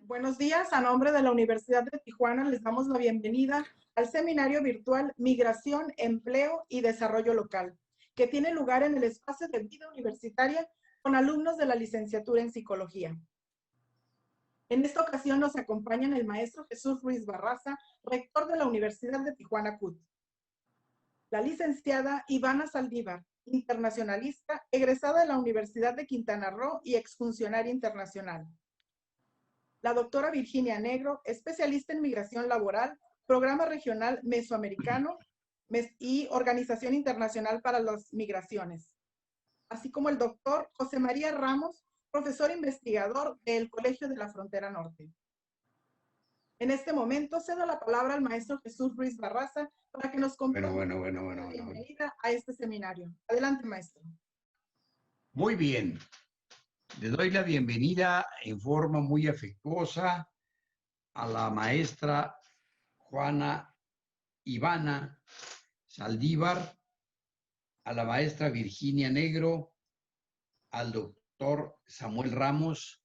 Buenos días, a nombre de la Universidad de Tijuana les damos la bienvenida al seminario virtual Migración, Empleo y Desarrollo Local, que tiene lugar en el espacio de vida universitaria con alumnos de la licenciatura en Psicología. En esta ocasión nos acompañan el maestro Jesús Ruiz Barraza, rector de la Universidad de Tijuana CUT, la licenciada Ivana Saldívar, internacionalista, egresada de la Universidad de Quintana Roo y exfuncionaria internacional. La doctora Virginia Negro, especialista en migración laboral, Programa Regional Mesoamericano y Organización Internacional para las Migraciones. Así como el doctor José María Ramos, profesor investigador del Colegio de la Frontera Norte. En este momento cedo la palabra al maestro Jesús Ruiz Barraza para que nos comparta la bienvenida a este seminario. Adelante, maestro. Muy bien. Le doy la bienvenida en forma muy afectuosa a la maestra Juana Ivana Saldívar, a la maestra Virginia Negro, al doctor Samuel Ramos,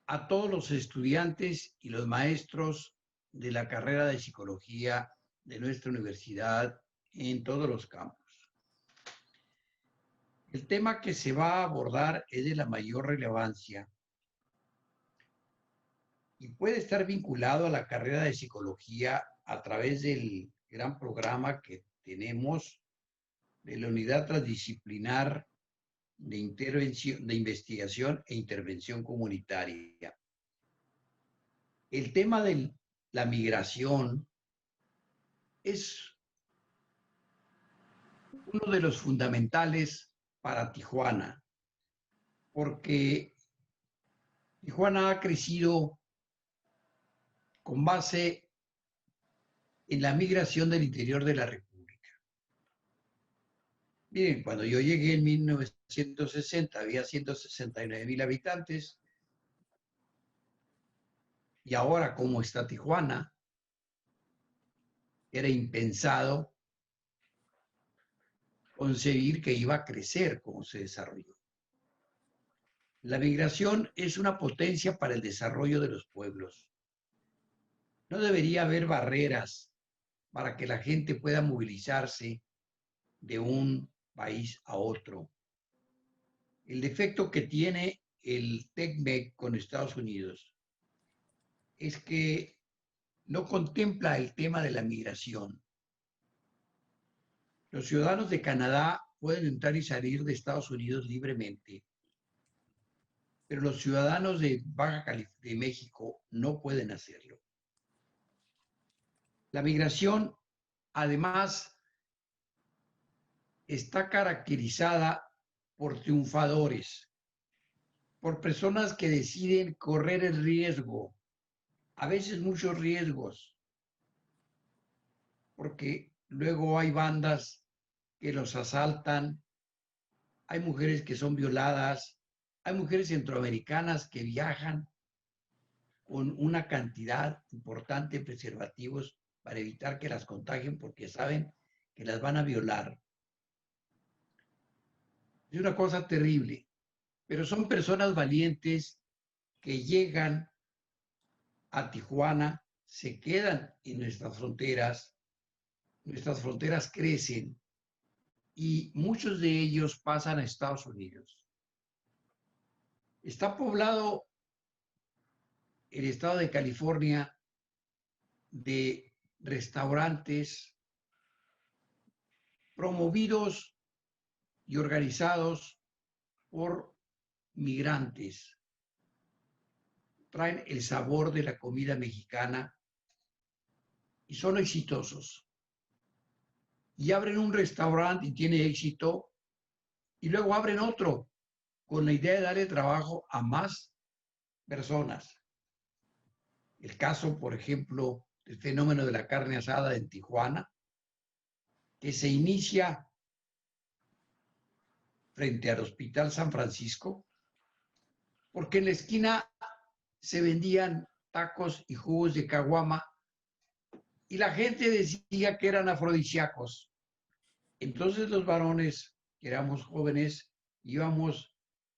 a todos los estudiantes y los maestros de la carrera de psicología de nuestra universidad en todos los campos. El tema que se va a abordar es de la mayor relevancia y puede estar vinculado a la carrera de psicología a través del gran programa que tenemos de la unidad transdisciplinar de investigación e intervención comunitaria. El tema de la migración es uno de los fundamentales para Tijuana, porque Tijuana ha crecido con base en la migración del interior de la República. Miren, cuando yo llegué en 1960 había 169,000 habitantes y ahora como está Tijuana, era impensado concebir que iba a crecer como se desarrolló. La migración es una potencia para el desarrollo de los pueblos. No debería haber barreras para que la gente pueda movilizarse de un país a otro. El defecto que tiene el TECMEC con Estados Unidos es que no contempla el tema de la migración. Los ciudadanos de Canadá pueden entrar y salir de Estados Unidos libremente, pero los ciudadanos de Baja California, de México, no pueden hacerlo. La migración, además, está caracterizada por triunfadores, por personas que deciden correr el riesgo, a veces muchos riesgos, porque luego hay bandas que los asaltan, hay mujeres que son violadas, hay mujeres centroamericanas que viajan con una cantidad importante de preservativos para evitar que las contagien porque saben que las van a violar. Es una cosa terrible, pero son personas valientes que llegan a Tijuana, se quedan en nuestras fronteras crecen y muchos de ellos pasan a Estados Unidos. Está poblado el estado de California de restaurantes promovidos y organizados por migrantes. Traen el sabor de la comida mexicana y son exitosos. Y abren un restaurante y tiene éxito, y luego abren otro con la idea de darle trabajo a más personas. El caso, por ejemplo, del fenómeno de la carne asada en Tijuana, que se inicia frente al Hospital San Francisco, porque en la esquina se vendían tacos y jugos de caguama y la gente decía que eran afrodisíacos. Entonces los varones, que éramos jóvenes, íbamos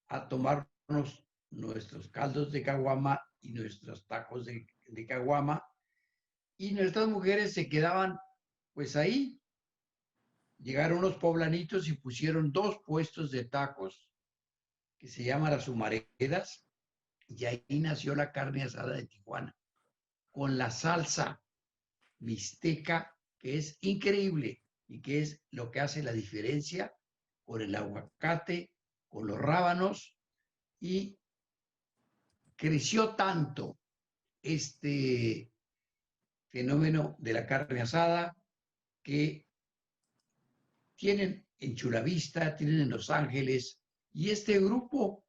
a tomarnos nuestros caldos de caguama y nuestros tacos de caguama, y nuestras mujeres se quedaban pues ahí. Llegaron unos poblanitos y pusieron 2 puestos de tacos que se llaman las humaredas, y ahí nació la carne asada de Tijuana, con la salsa mixteca, que es increíble y que es lo que hace la diferencia con el aguacate, con los rábanos, y creció tanto este fenómeno de la carne asada que tienen en Chula Vista, tienen en Los Ángeles, y este grupo,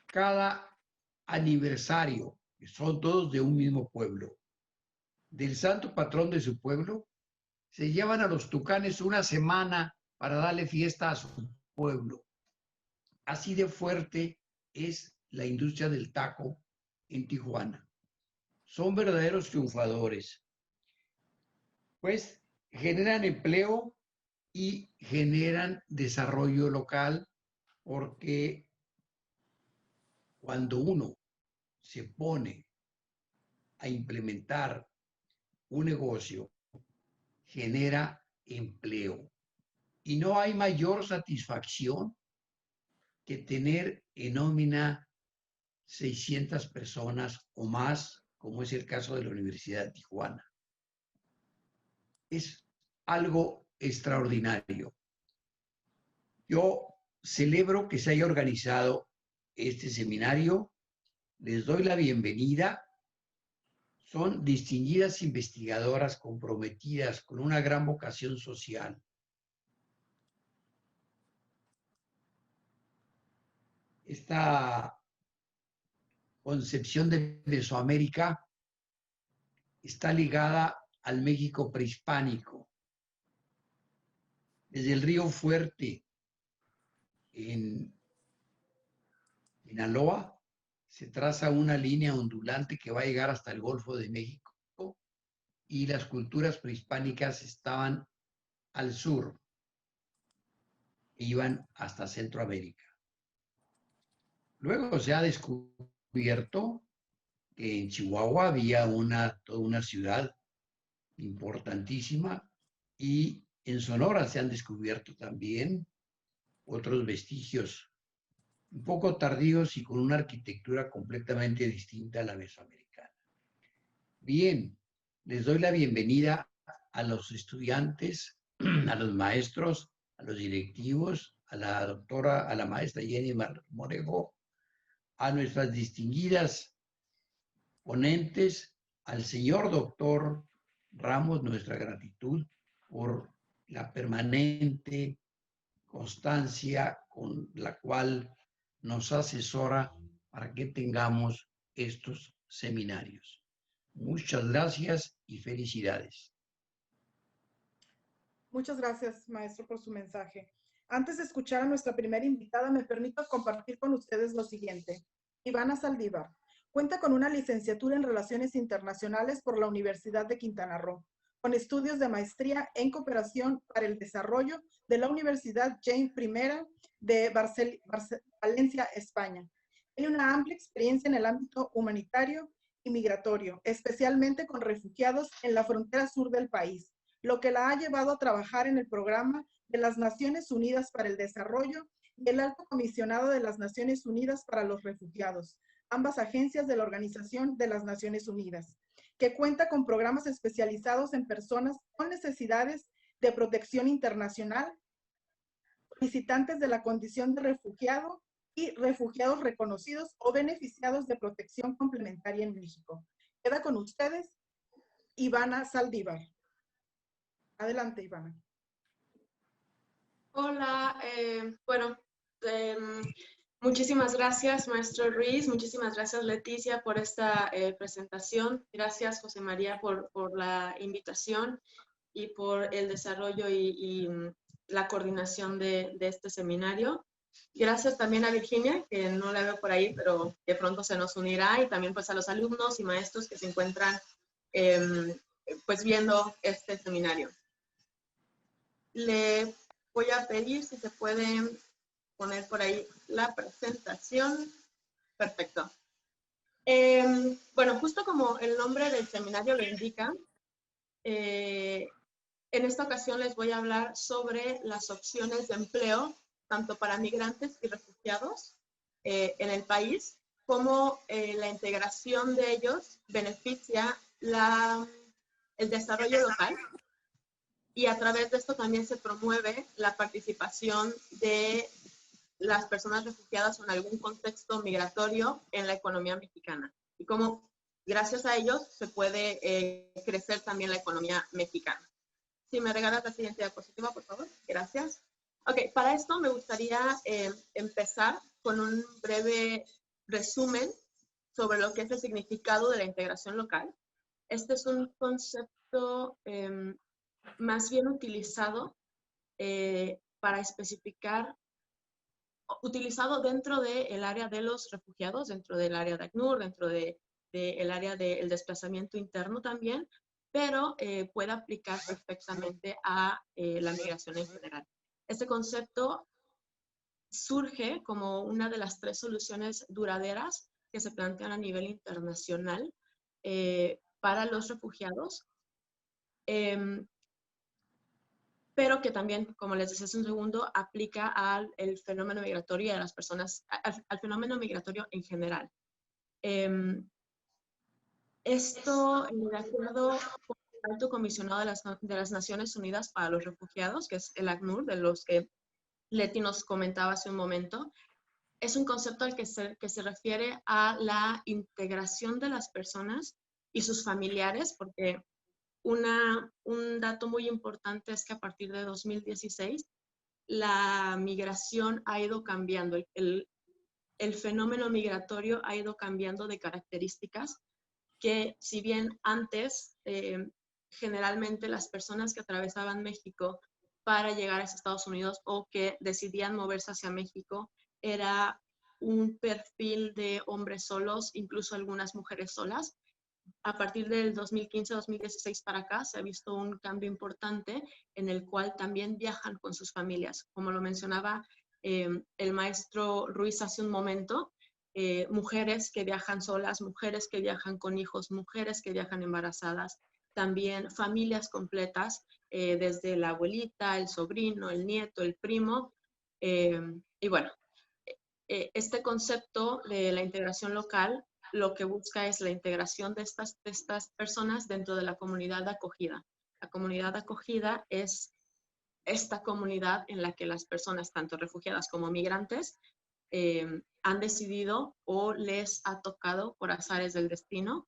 cada aniversario, que son todos de un mismo pueblo, del santo patrón de su pueblo, se llevan a los tucanes una semana para darle fiesta a su pueblo. Así de fuerte es la industria del taco en Tijuana. Son verdaderos triunfadores, pues generan empleo y generan desarrollo local, porque cuando uno se pone a implementar un negocio, genera empleo. Y no hay mayor satisfacción que tener en nómina 600 personas o más, como es el caso de la Universidad de Tijuana. Es algo extraordinario. Yo celebro que se haya organizado este seminario. Les doy la bienvenida. Son distinguidas investigadoras comprometidas con una gran vocación social. Esta concepción de Mesoamérica está ligada al México prehispánico. Desde el río Fuerte en Sinaloa se traza una línea ondulante que va a llegar hasta el Golfo de México, y las culturas prehispánicas estaban al sur e iban hasta Centroamérica. Luego se ha descubierto que en Chihuahua había toda una ciudad importantísima, y en Sonora se han descubierto también otros vestigios un poco tardíos y con una arquitectura completamente distinta a la mesoamericana. Bien, les doy la bienvenida a los estudiantes, a los maestros, a los directivos, a la doctora, a la maestra Jenny Morejo, a nuestras distinguidas ponentes, al señor doctor Ramos, nuestra gratitud por la permanente constancia con la cual nos asesora para que tengamos estos seminarios. Muchas gracias y felicidades. Muchas gracias, maestro, por su mensaje. Antes de escuchar a nuestra primera invitada, me permito compartir con ustedes lo siguiente. Ivana Saldívar cuenta con una licenciatura en Relaciones Internacionales por la Universidad de Quintana Roo, con estudios de maestría en Cooperación para el Desarrollo de la Universidad Jaime I de Valencia, España. Tiene una amplia experiencia en el ámbito humanitario y migratorio, especialmente con refugiados en la frontera sur del país, lo que la ha llevado a trabajar en el programa de las Naciones Unidas para el Desarrollo y el Alto Comisionado de las Naciones Unidas para los Refugiados, ambas agencias de la Organización de las Naciones Unidas, que cuenta con programas especializados en personas con necesidades de protección internacional, solicitantes de la condición de refugiado y refugiados reconocidos o beneficiados de protección complementaria en México. Queda con ustedes Ivana Saldívar. Adelante, Ivana. Hola, muchísimas gracias, maestro Ruiz, muchísimas gracias, Leticia, por esta presentación. Gracias, José María, por la invitación y por el desarrollo y la coordinación de este seminario. Gracias también a Virginia, que no la veo por ahí, pero de pronto se nos unirá, y también pues a los alumnos y maestros que se encuentran pues viendo este seminario. Le voy a pedir si se puede poner por ahí la presentación. Perfecto. Bueno, justo como el nombre del seminario lo indica, en esta ocasión les voy a hablar sobre las opciones de empleo, tanto para migrantes y refugiados en el país, cómo la integración de ellos beneficia el desarrollo local, y a través de esto también se promueve la participación de las personas refugiadas en algún contexto migratorio en la economía mexicana, y cómo gracias a ellos se puede crecer también la economía mexicana. Si me regalas la siguiente diapositiva, por favor. Gracias. Ok, para esto me gustaría empezar con un breve resumen sobre lo que es el significado de la integración local. Este es un concepto más bien utilizado para especificar, utilizado dentro del área de los refugiados, dentro del área de ACNUR, dentro del área del desplazamiento interno también, pero puede aplicar perfectamente a la migración en general. Este concepto surge como una de las 3 soluciones duraderas que se plantean a nivel internacional para los refugiados, pero que también, como les decía hace un segundo, aplica al fenómeno migratorio y a las personas, al fenómeno migratorio en general. Esto, de acuerdo con el Alto Comisionado de las Naciones Unidas para los Refugiados, que es el ACNUR, de los que Leti nos comentaba hace un momento, es un concepto al que se refiere a la integración de las personas y sus familiares, porque un dato muy importante es que a partir de 2016 la migración ha ido cambiando, el fenómeno migratorio ha ido cambiando de características, que si bien antes generalmente las personas que atravesaban México para llegar a Estados Unidos o que decidían moverse hacia México era un perfil de hombres solos, incluso algunas mujeres solas. A partir del 2015-2016 para acá se ha visto un cambio importante en el cual también viajan con sus familias. Como lo mencionaba el maestro Ruiz hace un momento, mujeres que viajan solas, mujeres que viajan con hijos, mujeres que viajan embarazadas, también familias completas, desde la abuelita, el sobrino, el nieto, el primo. Y bueno, este concepto de la integración local lo que busca es la integración de estas personas dentro de la comunidad de acogida. La comunidad de acogida es esta comunidad en la que las personas, tanto refugiadas como migrantes, han decidido o les ha tocado por azares del destino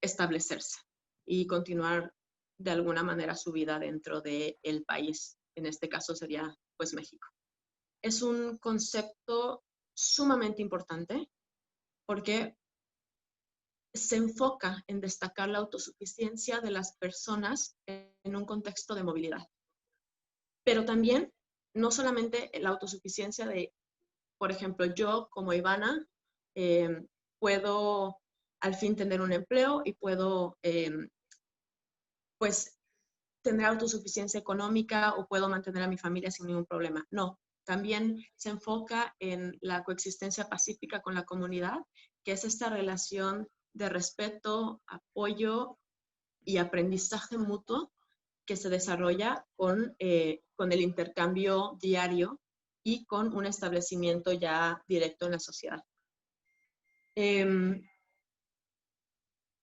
establecerse y continuar de alguna manera su vida dentro del país. En este caso sería pues México. Es un concepto sumamente importante porque se enfoca en destacar la autosuficiencia de las personas en un contexto de movilidad. Pero también, no solamente la autosuficiencia de, por ejemplo, yo como Ivana, puedo al fin tener un empleo y puedo, pues, tener autosuficiencia económica o puedo mantener a mi familia sin ningún problema. No, también se enfoca en la coexistencia pacífica con la comunidad, que es esta relación de respeto, apoyo y aprendizaje mutuo que se desarrolla con el intercambio diario y con un establecimiento ya directo en la sociedad. En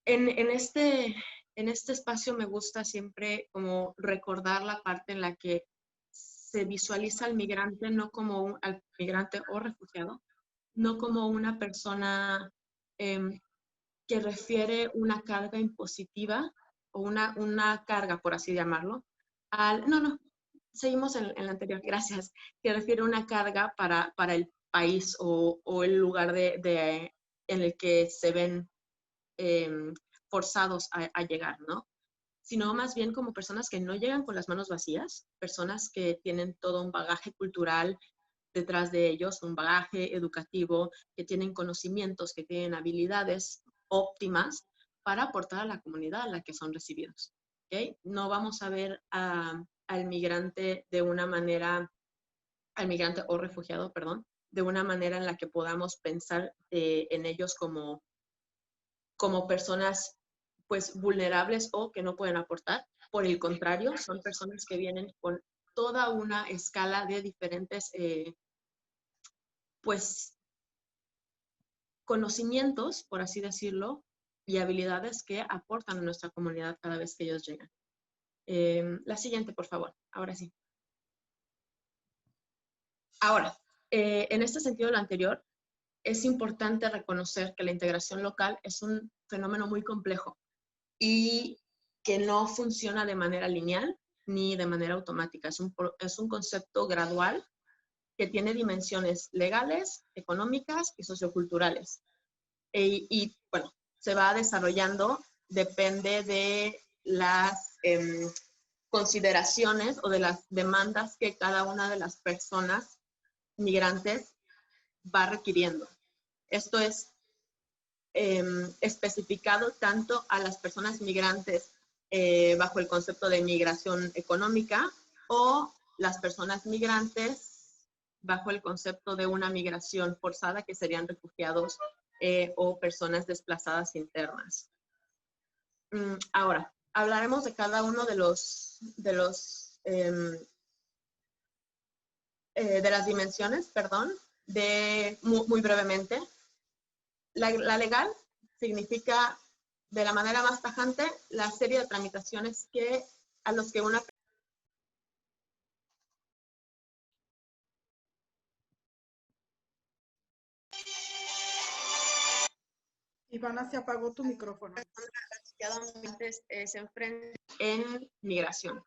este espacio me gusta siempre como recordar la parte en la que se visualiza al migrante no como al migrante o refugiado, no como una persona que refiere una carga impositiva o una carga, por así llamarlo, seguimos en la anterior, gracias, que refiere una carga para el país o el lugar en el que se ven forzados a llegar, ¿no? Sino más bien como personas que no llegan con las manos vacías, personas que tienen todo un bagaje cultural detrás de ellos, un bagaje educativo, que tienen conocimientos, que tienen habilidades óptimas para aportar a la comunidad a la que son recibidos. ¿Okay? No vamos a ver al migrante de una manera al migrante o refugiado, perdón, de una manera en la que podamos pensar en ellos como personas pues vulnerables o que no pueden aportar. Por el contrario, son personas que vienen con toda una escala de diferentes pues conocimientos, por así decirlo, y habilidades que aportan a nuestra comunidad cada vez que ellos llegan. La siguiente, por favor. Ahora sí. Ahora, en este sentido, lo anterior, es importante reconocer que la integración local es un fenómeno muy complejo y que no funciona de manera lineal ni de manera automática. Es un concepto gradual que tiene dimensiones legales, económicas y socioculturales. Y bueno, se va desarrollando, depende de las consideraciones o de las demandas que cada una de las personas migrantes va requiriendo. Esto es especificado tanto a las personas migrantes bajo el concepto de migración económica o las personas migrantes bajo el concepto de una migración forzada, que serían refugiados o personas desplazadas internas. Ahora, hablaremos de cada uno de las dimensiones, perdón, muy brevemente. La legal significa, de la manera más tajante, la serie de tramitaciones a los que una Ivana, se apagó tu micrófono. se enfrenta en migración.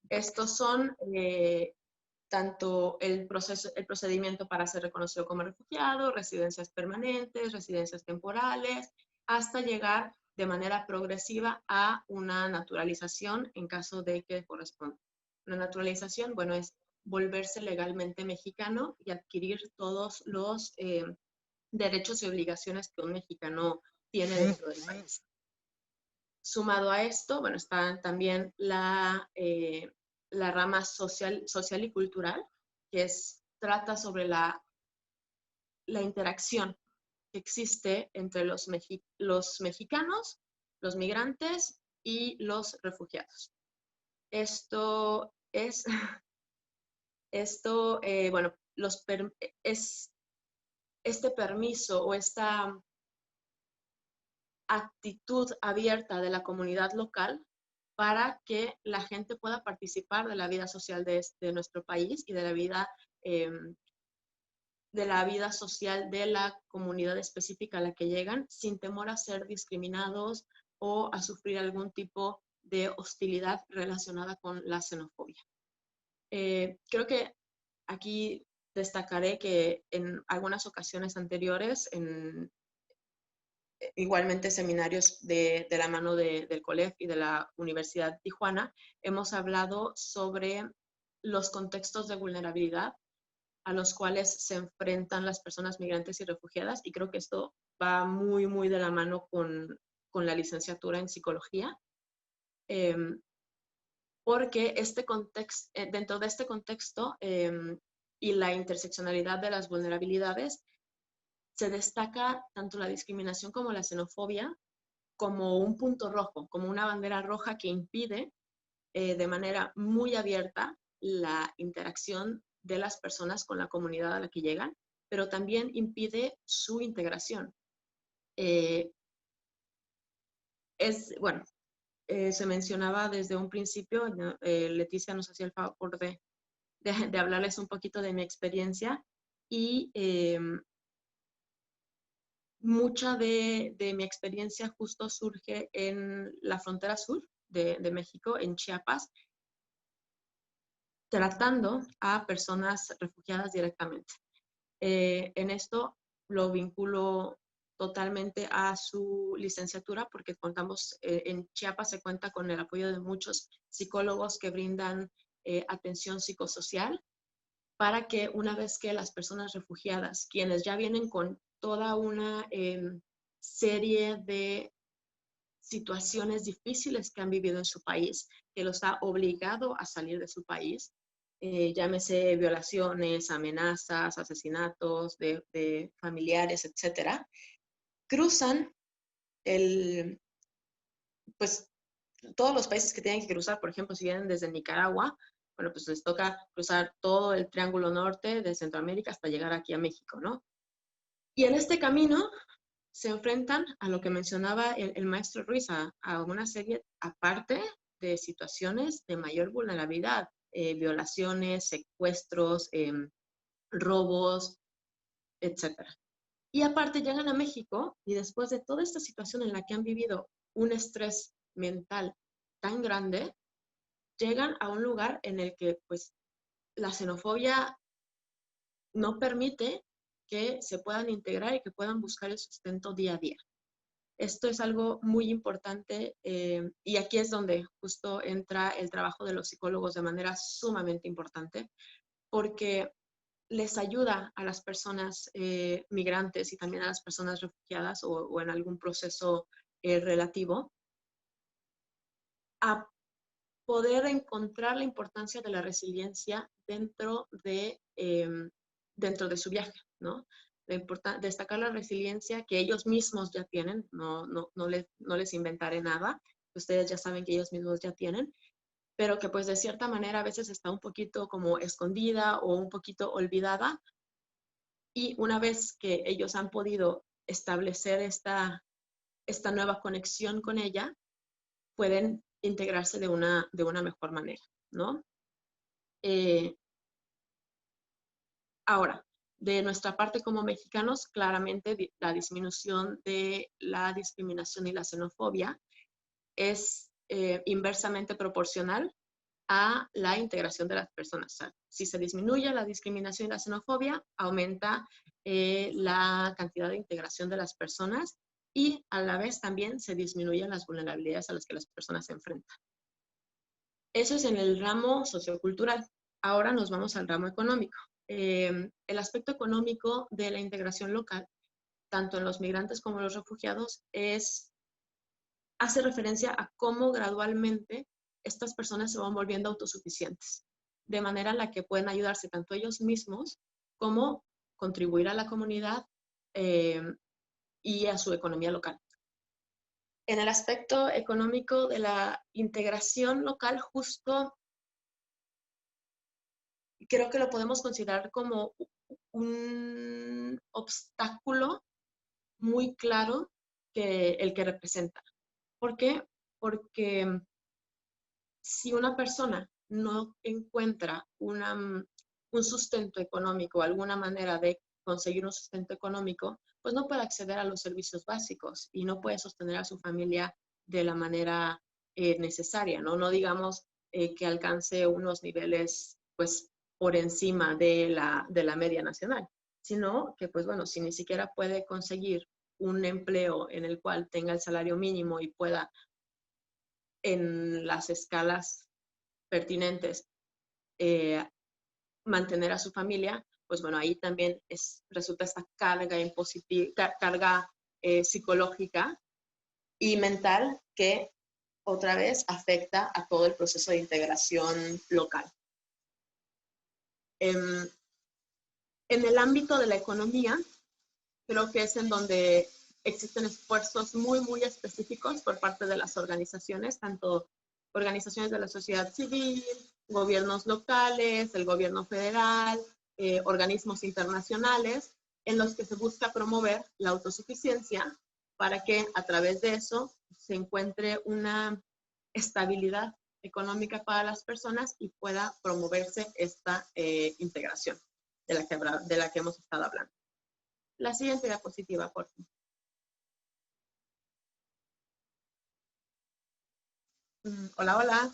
Estos son tanto el procedimiento para ser reconocido como refugiado, residencias permanentes, residencias temporales, hasta llegar de manera progresiva a una naturalización en caso de que corresponda. Una naturalización, bueno, es volverse legalmente mexicano y adquirir todos los derechos y obligaciones que un mexicano tiene dentro del país. Sumado a esto, bueno, está también la rama social y cultural, que trata sobre la interacción que existe entre los mexicanos, los migrantes y los refugiados. Bueno, este permiso o esta actitud abierta de la comunidad local para que la gente pueda participar de la vida social de nuestro país y de la vida social de la comunidad específica a la que llegan, sin temor a ser discriminados o a sufrir algún tipo de hostilidad relacionada con la xenofobia. Creo que aquí destacaré que en algunas ocasiones anteriores, igualmente seminarios de la mano del COLEF y de la Universidad de Tijuana, hemos hablado sobre los contextos de vulnerabilidad a los cuales se enfrentan las personas migrantes y refugiadas, y creo que esto va muy, muy de la mano con la licenciatura en psicología, porque dentro de este contexto y la interseccionalidad de las vulnerabilidades, se destaca tanto la discriminación como la xenofobia como un punto rojo, como una bandera roja que impide de manera muy abierta la interacción de las personas con la comunidad a la que llegan, pero también impide su integración. Se mencionaba desde un principio, Leticia nos hacía el favor de hablarles un poquito de mi experiencia, y mucha de mi experiencia justo surge en la frontera sur de México, en Chiapas, tratando a personas refugiadas directamente. En esto lo vinculo totalmente a su licenciatura, porque en Chiapas se cuenta con el apoyo de muchos psicólogos que brindan atención psicosocial, para que una vez que las personas refugiadas, quienes ya vienen con toda una serie de situaciones difíciles que han vivido en su país, que los ha obligado a salir de su país, llámese violaciones, amenazas, asesinatos de familiares, etcétera, cruzan pues todos los países que tienen que cruzar. Por ejemplo, si vienen desde Nicaragua, bueno, pues les toca cruzar todo el Triángulo Norte de Centroamérica hasta llegar aquí a México, ¿no? Y en este camino se enfrentan a lo que mencionaba el maestro Ruiz, a una serie aparte de situaciones de mayor vulnerabilidad, violaciones, secuestros, robos, etc. Y aparte llegan a México y después de toda esta situación en la que han vivido un estrés mental tan grande, llegan a un lugar en el que pues la xenofobia no permite que se puedan integrar y que puedan buscar el sustento día a día. Esto es algo muy importante y aquí es donde justo entra el trabajo de los psicólogos de manera sumamente importante, porque les ayuda a las personas migrantes y también a las personas refugiadas o en algún proceso relativo a poder encontrar la importancia de la resiliencia dentro de su viaje, ¿no? Destacar la resiliencia que ellos mismos ya tienen, no les inventaré nada, ustedes ya saben que ellos mismos ya tienen, pero que pues de cierta manera a veces está un poquito como escondida o un poquito olvidada, y una vez que ellos han podido establecer esta nueva conexión con ella, pueden integrarse de una mejor manera, ¿no? Ahora, de nuestra parte como mexicanos, claramente la disminución de la discriminación y la xenofobia es inversamente proporcional a la integración de las personas. O sea, si se disminuye la discriminación y la xenofobia, aumenta la cantidad de integración de las personas y a la vez también se disminuyen las vulnerabilidades a las que las personas se enfrentan. Eso es en el ramo sociocultural. Ahora nos vamos al ramo económico. El aspecto económico de la integración local, tanto en los migrantes como en los refugiados, hace referencia a cómo gradualmente estas personas se van volviendo autosuficientes, de manera en la que pueden ayudarse tanto ellos mismos como contribuir a la comunidad y a su economía local. En el aspecto económico de la integración local, justo creo que lo podemos considerar como un obstáculo muy claro el que representa. ¿Por qué? Porque si una persona no encuentra un sustento económico, alguna manera de conseguir un sustento económico, pues no puede acceder a los servicios básicos y no puede sostener a su familia de la manera necesaria, ¿no? No digamos que alcance unos niveles, pues, por encima de la media nacional, sino que, pues, bueno, si ni siquiera puede conseguir un empleo en el cual tenga el salario mínimo y pueda en las escalas pertinentes mantener a su familia, pues bueno, ahí también resulta esta carga impositiva, carga psicológica y mental que otra vez afecta a todo el proceso de integración local. En el ámbito de la economía, creo que es en donde existen esfuerzos muy, muy específicos por parte de las organizaciones, tanto organizaciones de la sociedad civil, gobiernos locales, el gobierno federal, organismos internacionales, en los que se busca promover la autosuficiencia para que a través de eso se encuentre una estabilidad económica para las personas y pueda promoverse esta integración de la que hemos estado hablando. La siguiente diapositiva, por favor. Hola, hola.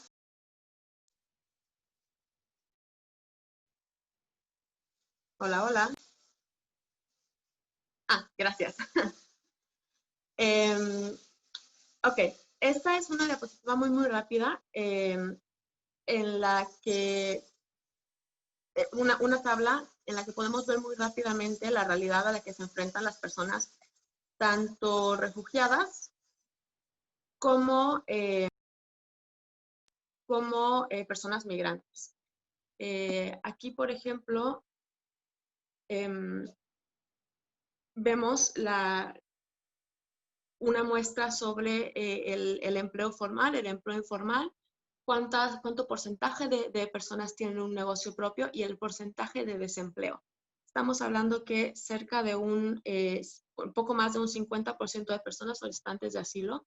Hola, hola. Gracias. Ok, esta es una diapositiva muy, muy rápida en la que, una tabla en la que podemos ver muy rápidamente la realidad a la que se enfrentan las personas, tanto refugiadas como personas migrantes. Aquí, por ejemplo, vemos una muestra sobre el empleo formal, el empleo informal, cuánto porcentaje de personas tienen un negocio propio y el porcentaje de desempleo. Estamos hablando que cerca de un poco más de un 50% de personas solicitantes de asilo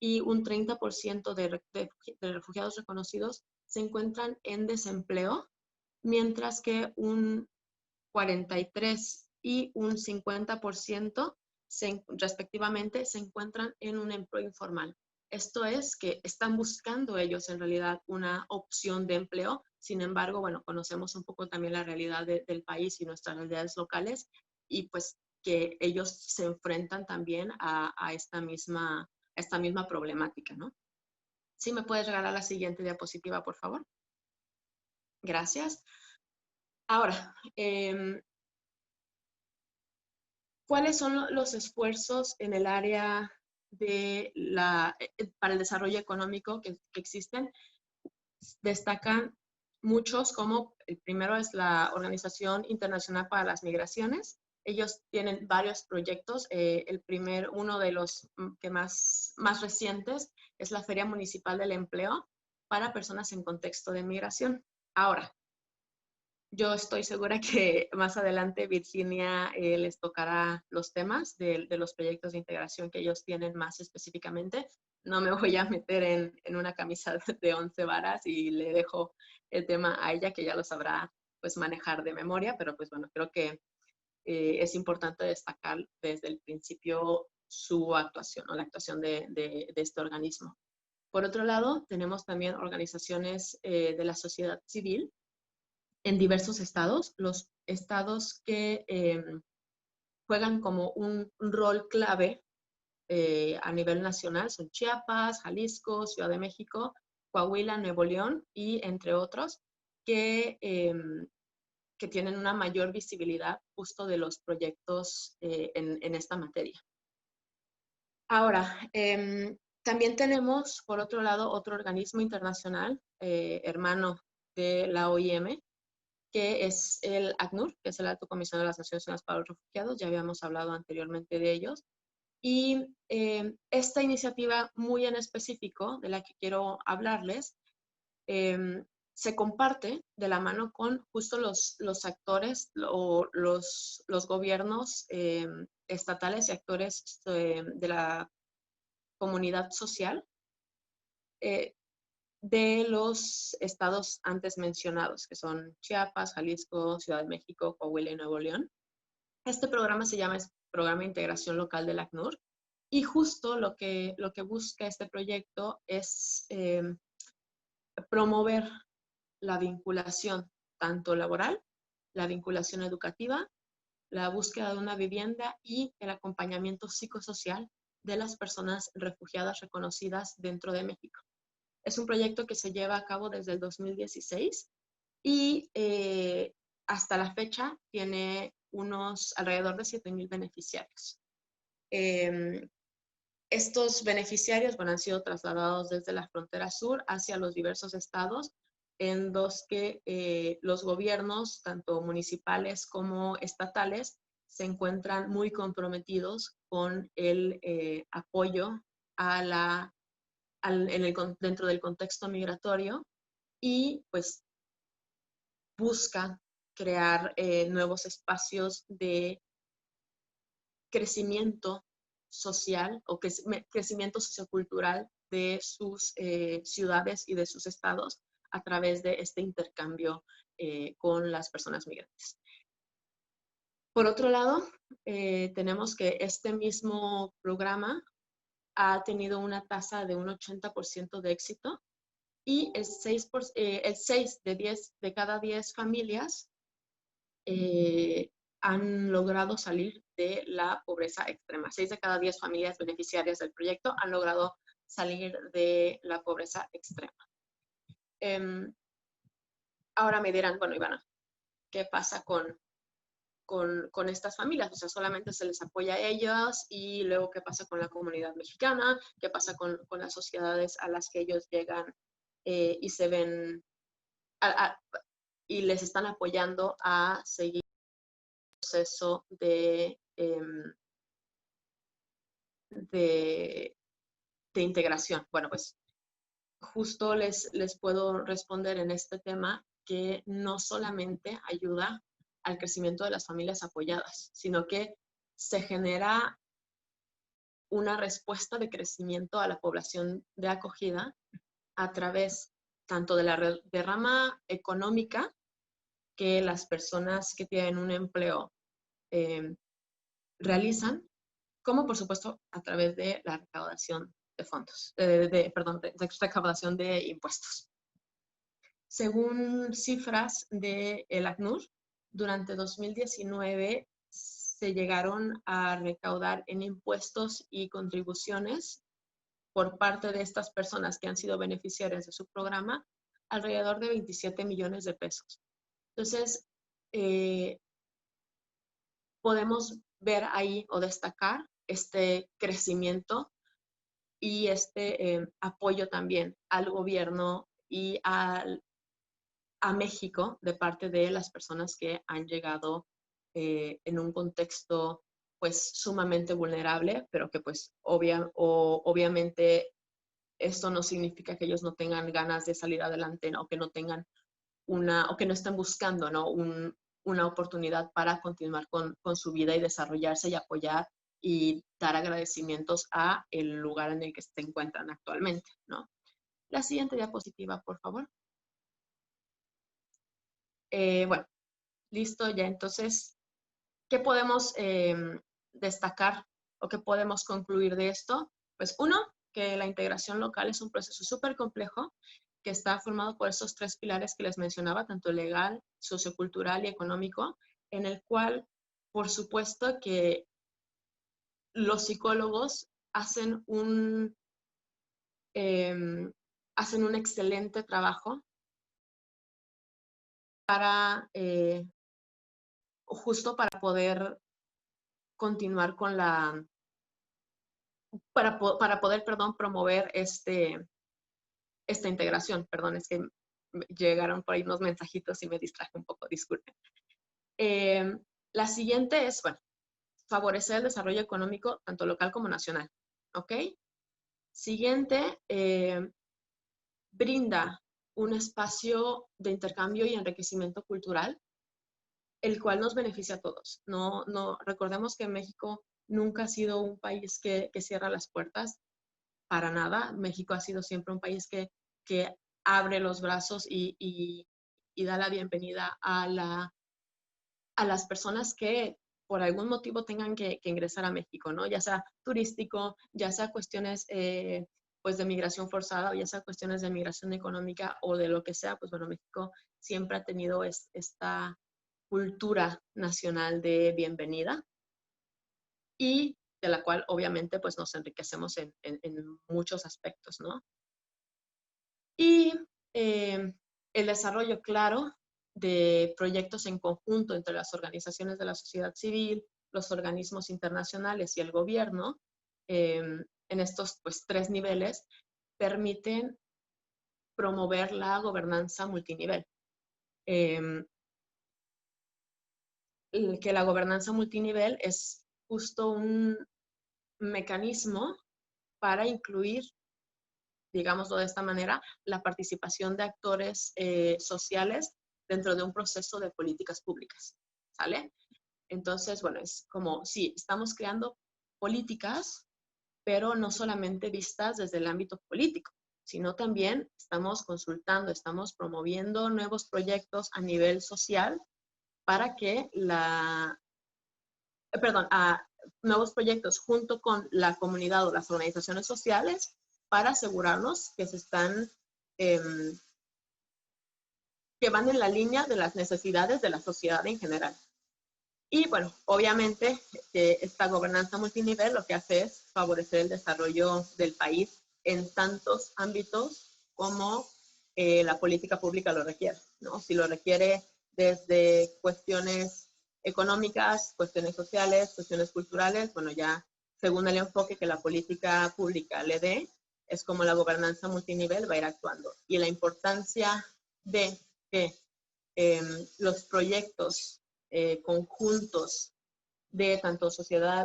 y un 30% de refugiados reconocidos se encuentran en desempleo, mientras que un 43% y un 50% respectivamente se encuentran en un empleo informal. Esto es que están buscando ellos en realidad una opción de empleo. Sin embargo, bueno, conocemos un poco también la realidad del país y nuestras realidades locales y pues que ellos se enfrentan también a esta misma problemática, ¿no? ¿Sí me puedes regalar la siguiente diapositiva, por favor? Gracias. Ahora, ¿cuáles son los esfuerzos en el área para el desarrollo económico que existen? Destacan muchos, como el primero es la Organización Internacional para las Migraciones. Ellos tienen varios proyectos. Uno de los que más recientes es la Feria Municipal del Empleo para personas en contexto de migración. Ahora, yo estoy segura que más adelante Virginia les tocará los temas de los proyectos de integración que ellos tienen más específicamente. No me voy a meter en una camisa de 11 varas y le dejo el tema a ella, que ya lo sabrá pues manejar de memoria, pero pues bueno, creo que es importante destacar desde el principio su actuación o la actuación de este organismo. Por otro lado, tenemos también organizaciones de la sociedad civil en diversos estados. Los estados que juegan como un rol clave a nivel nacional son Chiapas, Jalisco, Ciudad de México, Coahuila, Nuevo León y entre otros que tienen una mayor visibilidad justo de los proyectos en esta materia. Ahora, también tenemos, por otro lado, otro organismo internacional, hermano de la OIM, que es el ACNUR, que es el Alto Comisionado de las Naciones Unidas para los Refugiados. Ya habíamos hablado anteriormente de ellos. Y esta iniciativa muy en específico, de la que quiero hablarles, se comparte de la mano con justo los actores o los gobiernos estatales y actores de la comunidad social de los estados antes mencionados, que son Chiapas, Jalisco, Ciudad de México, Coahuila y Nuevo León. Este programa se llama Programa de Integración Local del ACNUR y justo lo que busca este proyecto es promover la vinculación tanto laboral, la vinculación educativa, la búsqueda de una vivienda y el acompañamiento psicosocial de las personas refugiadas reconocidas dentro de México. Es un proyecto que se lleva a cabo desde el 2016 y hasta la fecha tiene alrededor de 7,000 beneficiarios. Estos beneficiarios han sido trasladados desde la frontera sur hacia los diversos estados en los que los gobiernos, tanto municipales como estatales, se encuentran muy comprometidos con el apoyo a dentro del contexto migratorio y pues busca crear nuevos espacios de crecimiento social o crecimiento sociocultural de sus ciudades y de sus estados a través de este intercambio con las personas migrantes. Por otro lado, tenemos que este mismo programa ha tenido una tasa de un 80% de éxito y el 6 de cada 10 familias han logrado salir de la pobreza extrema. 6 de cada 10 familias beneficiarias del proyecto han logrado salir de la pobreza extrema. Ahora me dirán, bueno, Ivana, ¿qué pasa con estas familias? O sea, solamente se les apoya a ellas y luego ¿qué pasa con la comunidad mexicana? ¿Qué pasa con las sociedades a las que ellos llegan y se ven y les están apoyando a seguir el proceso de integración. Bueno, pues justo les puedo responder en este tema que no solamente ayuda al crecimiento de las familias apoyadas, sino que se genera una respuesta de crecimiento a la población de acogida a través tanto de la derrama económica que las personas que tienen un empleo realizan, como por supuesto a través de la recaudación de fondos, de recaudación de impuestos. Según cifras del ACNUR, durante 2019 se llegaron a recaudar en impuestos y contribuciones por parte de estas personas que han sido beneficiarias de su programa alrededor de 27 millones de pesos. Entonces, podemos ver ahí o destacar este crecimiento y este apoyo también al gobierno y a México de parte de las personas que han llegado en un contexto pues sumamente vulnerable, pero que pues obviamente esto no significa que ellos no tengan ganas de salir adelante, ¿no? O que no tengan o que no estén buscando, ¿no? Una oportunidad para continuar con su vida y desarrollarse y apoyar y dar agradecimientos a el lugar en el que se encuentran actualmente, ¿no? La siguiente diapositiva, por favor. Bueno, listo ya. Entonces, ¿qué podemos destacar o qué podemos concluir de esto? Pues uno, que la integración local es un proceso súper complejo que está formado por esos tres pilares que les mencionaba, tanto legal, sociocultural y económico, en el cual, por supuesto, que los psicólogos hacen un excelente trabajo para justo para poder continuar con para poder, promover esta integración. Perdón, es que llegaron por ahí unos mensajitos y me distraje un poco, disculpen. La siguiente es, bueno, favorecer el desarrollo económico tanto local como nacional, ¿ok? Siguiente, brinda un espacio de intercambio y enriquecimiento cultural, el cual nos beneficia a todos. No, recordemos que México nunca ha sido un país que cierra las puertas, para nada. México ha sido siempre un país que abre los brazos y da la bienvenida a las personas que por algún motivo tengan que ingresar a México, ¿no? Ya sea turístico, ya sea cuestiones pues de migración forzada, o ya sea cuestiones de migración económica o de lo que sea, pues bueno, México siempre ha tenido esta cultura nacional de bienvenida y de la cual obviamente pues nos enriquecemos en muchos aspectos, ¿no? Y el desarrollo, claro, de proyectos en conjunto entre las organizaciones de la sociedad civil, los organismos internacionales y el gobierno, en estos pues, tres niveles, permiten promover la gobernanza multinivel. Que la gobernanza multinivel es justo un mecanismo para incluir, digámoslo de esta manera, la participación de actores sociales dentro de un proceso de políticas públicas, ¿sale? Entonces, bueno, es como, sí, estamos creando políticas, pero no solamente vistas desde el ámbito político, sino también estamos consultando, estamos promoviendo nuevos proyectos a nivel social para que nuevos proyectos junto con la comunidad o las organizaciones sociales para asegurarnos que se están, que van en la línea de las necesidades de la sociedad en general. Y bueno, obviamente esta gobernanza multinivel lo que hace es favorecer el desarrollo del país en tantos ámbitos como la política pública lo requiere, ¿no? Si lo requiere desde cuestiones económicas, cuestiones sociales, cuestiones culturales, bueno, ya según el enfoque que la política pública le dé, es como la gobernanza multinivel va a ir actuando. Y la importancia de que los proyectos conjuntos de tanto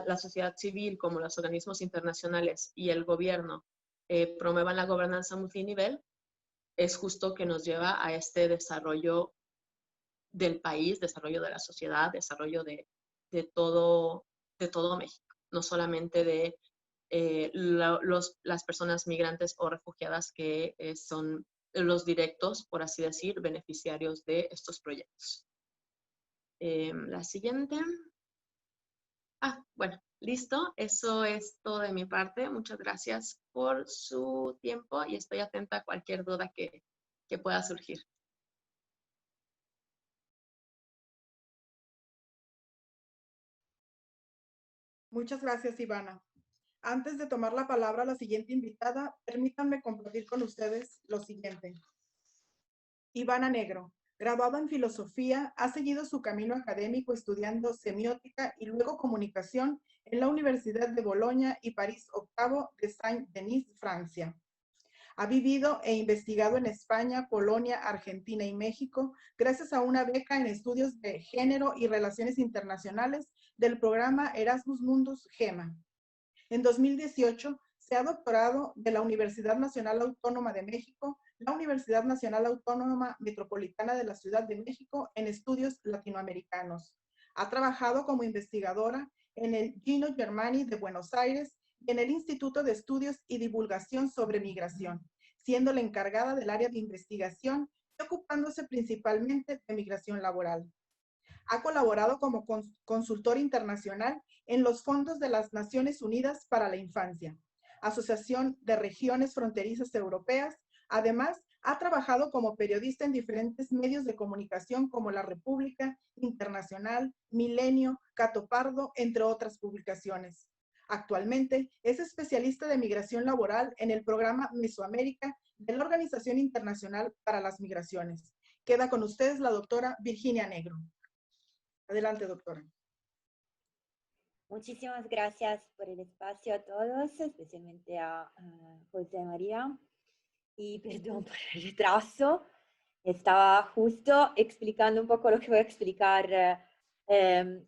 la sociedad civil como los organismos internacionales y el gobierno promuevan la gobernanza multinivel, es justo que nos lleva a este desarrollo del país, desarrollo de la sociedad, desarrollo de todo México, no solamente de las personas migrantes o refugiadas que son los directos, por así decir, beneficiarios de estos proyectos. La siguiente. Bueno, listo. Eso es todo de mi parte. Muchas gracias por su tiempo y estoy atenta a cualquier duda que pueda surgir. Muchas gracias, Ivana. Antes de tomar la palabra a la siguiente invitada, permítanme compartir con ustedes lo siguiente. Ivana Negro, graduada en filosofía, ha seguido su camino académico estudiando semiótica y luego comunicación en la Universidad de Bolonia y París VIII de Saint-Denis, Francia. Ha vivido e investigado en España, Polonia, Argentina y México gracias a una beca en estudios de género y relaciones internacionales del programa Erasmus Mundus GEMA. En 2018 se ha doctorado de la Universidad Nacional Autónoma de México, la Universidad Nacional Autónoma Metropolitana de la Ciudad de México en estudios latinoamericanos. Ha trabajado como investigadora en el Gino Germani de Buenos Aires y en el Instituto de Estudios y Divulgación sobre Migración, siendo la encargada del área de investigación y ocupándose principalmente de migración laboral. Ha colaborado como consultor internacional en los fondos de las Naciones Unidas para la Infancia, Asociación de Regiones Fronterizas Europeas. Además, ha trabajado como periodista en diferentes medios de comunicación como La República, Internacional, Milenio, Cato Pardo, entre otras publicaciones. Actualmente es especialista de migración laboral en el programa Mesoamérica de la Organización Internacional para las Migraciones. Queda con ustedes la doctora Virginia Negro. Adelante, doctora. Muchísimas gracias por el espacio a todos, especialmente a José María. Y perdón por el retraso. Estaba justo explicando un poco lo que voy a explicar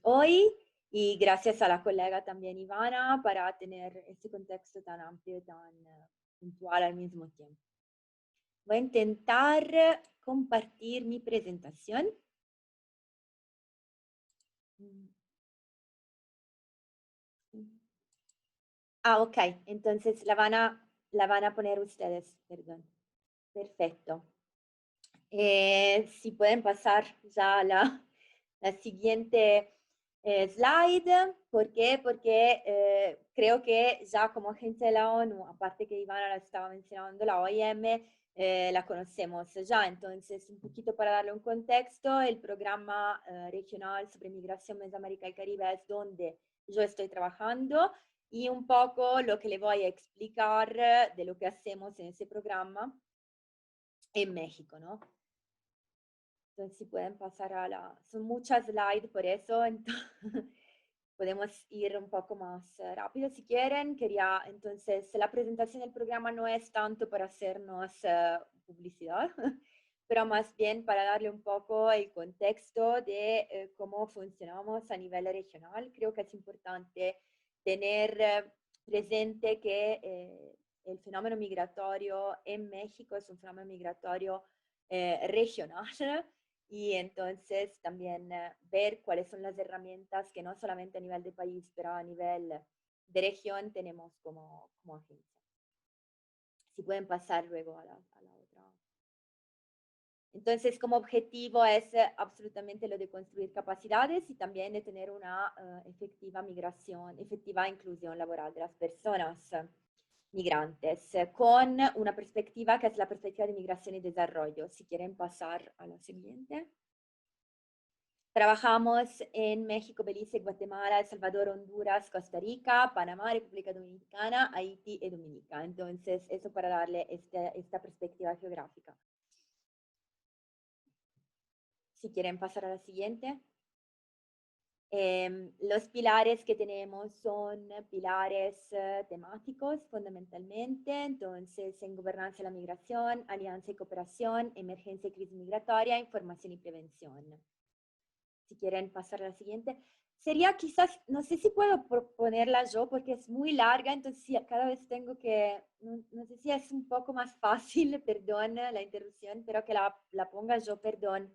hoy y gracias a la colega también Ivana para tener este contexto tan amplio y tan puntual al mismo tiempo. Voy a intentar compartir mi presentación. Ok, entonces la van a poner ustedes, perdón. Perfecto. Si pueden pasar ya a la siguiente slide. ¿Por qué? Porque creo que ya como agente de la ONU, aparte que Ivana la estaba mencionando, la OIM, la conocemos ya. Entonces, un poquito para darle un contexto, el programa regional sobre migración Mesoamérica y Caribe es donde yo estoy trabajando y un poco lo que le voy a explicar de lo que hacemos en ese programa en México, ¿no? Entonces, si pueden pasar a son muchas slides por eso, entonces, podemos ir un poco más rápido si quieren. Entonces, la presentación del programa no es tanto para hacernos publicidad, pero más bien para darle un poco el contexto de cómo funcionamos a nivel regional. Creo que es importante tener presente que el fenómeno migratorio en México es un fenómeno migratorio regional y entonces también ver cuáles son las herramientas que no solamente a nivel de país, pero a nivel de región tenemos como agencia. Si pueden pasar luego a la otra. Entonces, como objetivo es absolutamente lo de construir capacidades y también de tener una efectiva migración, efectiva inclusión laboral de las personas migrantes, con una perspectiva que es la perspectiva de migración y desarrollo. Si quieren pasar a la siguiente. Trabajamos en México, Belice, Guatemala, El Salvador, Honduras, Costa Rica, Panamá, República Dominicana, Haití y Dominica. Entonces, eso para darle esta perspectiva geográfica. Si quieren pasar a la siguiente. Los pilares que tenemos son pilares temáticos fundamentalmente, entonces en gobernanza de la migración, alianza y cooperación, emergencia y crisis migratoria, información y prevención. Si quieren pasar a la siguiente. Sería quizás, no sé si puedo proponerla yo porque es muy larga, entonces cada vez tengo que, no sé si es un poco más fácil, perdón la interrupción, pero que la ponga yo, perdón.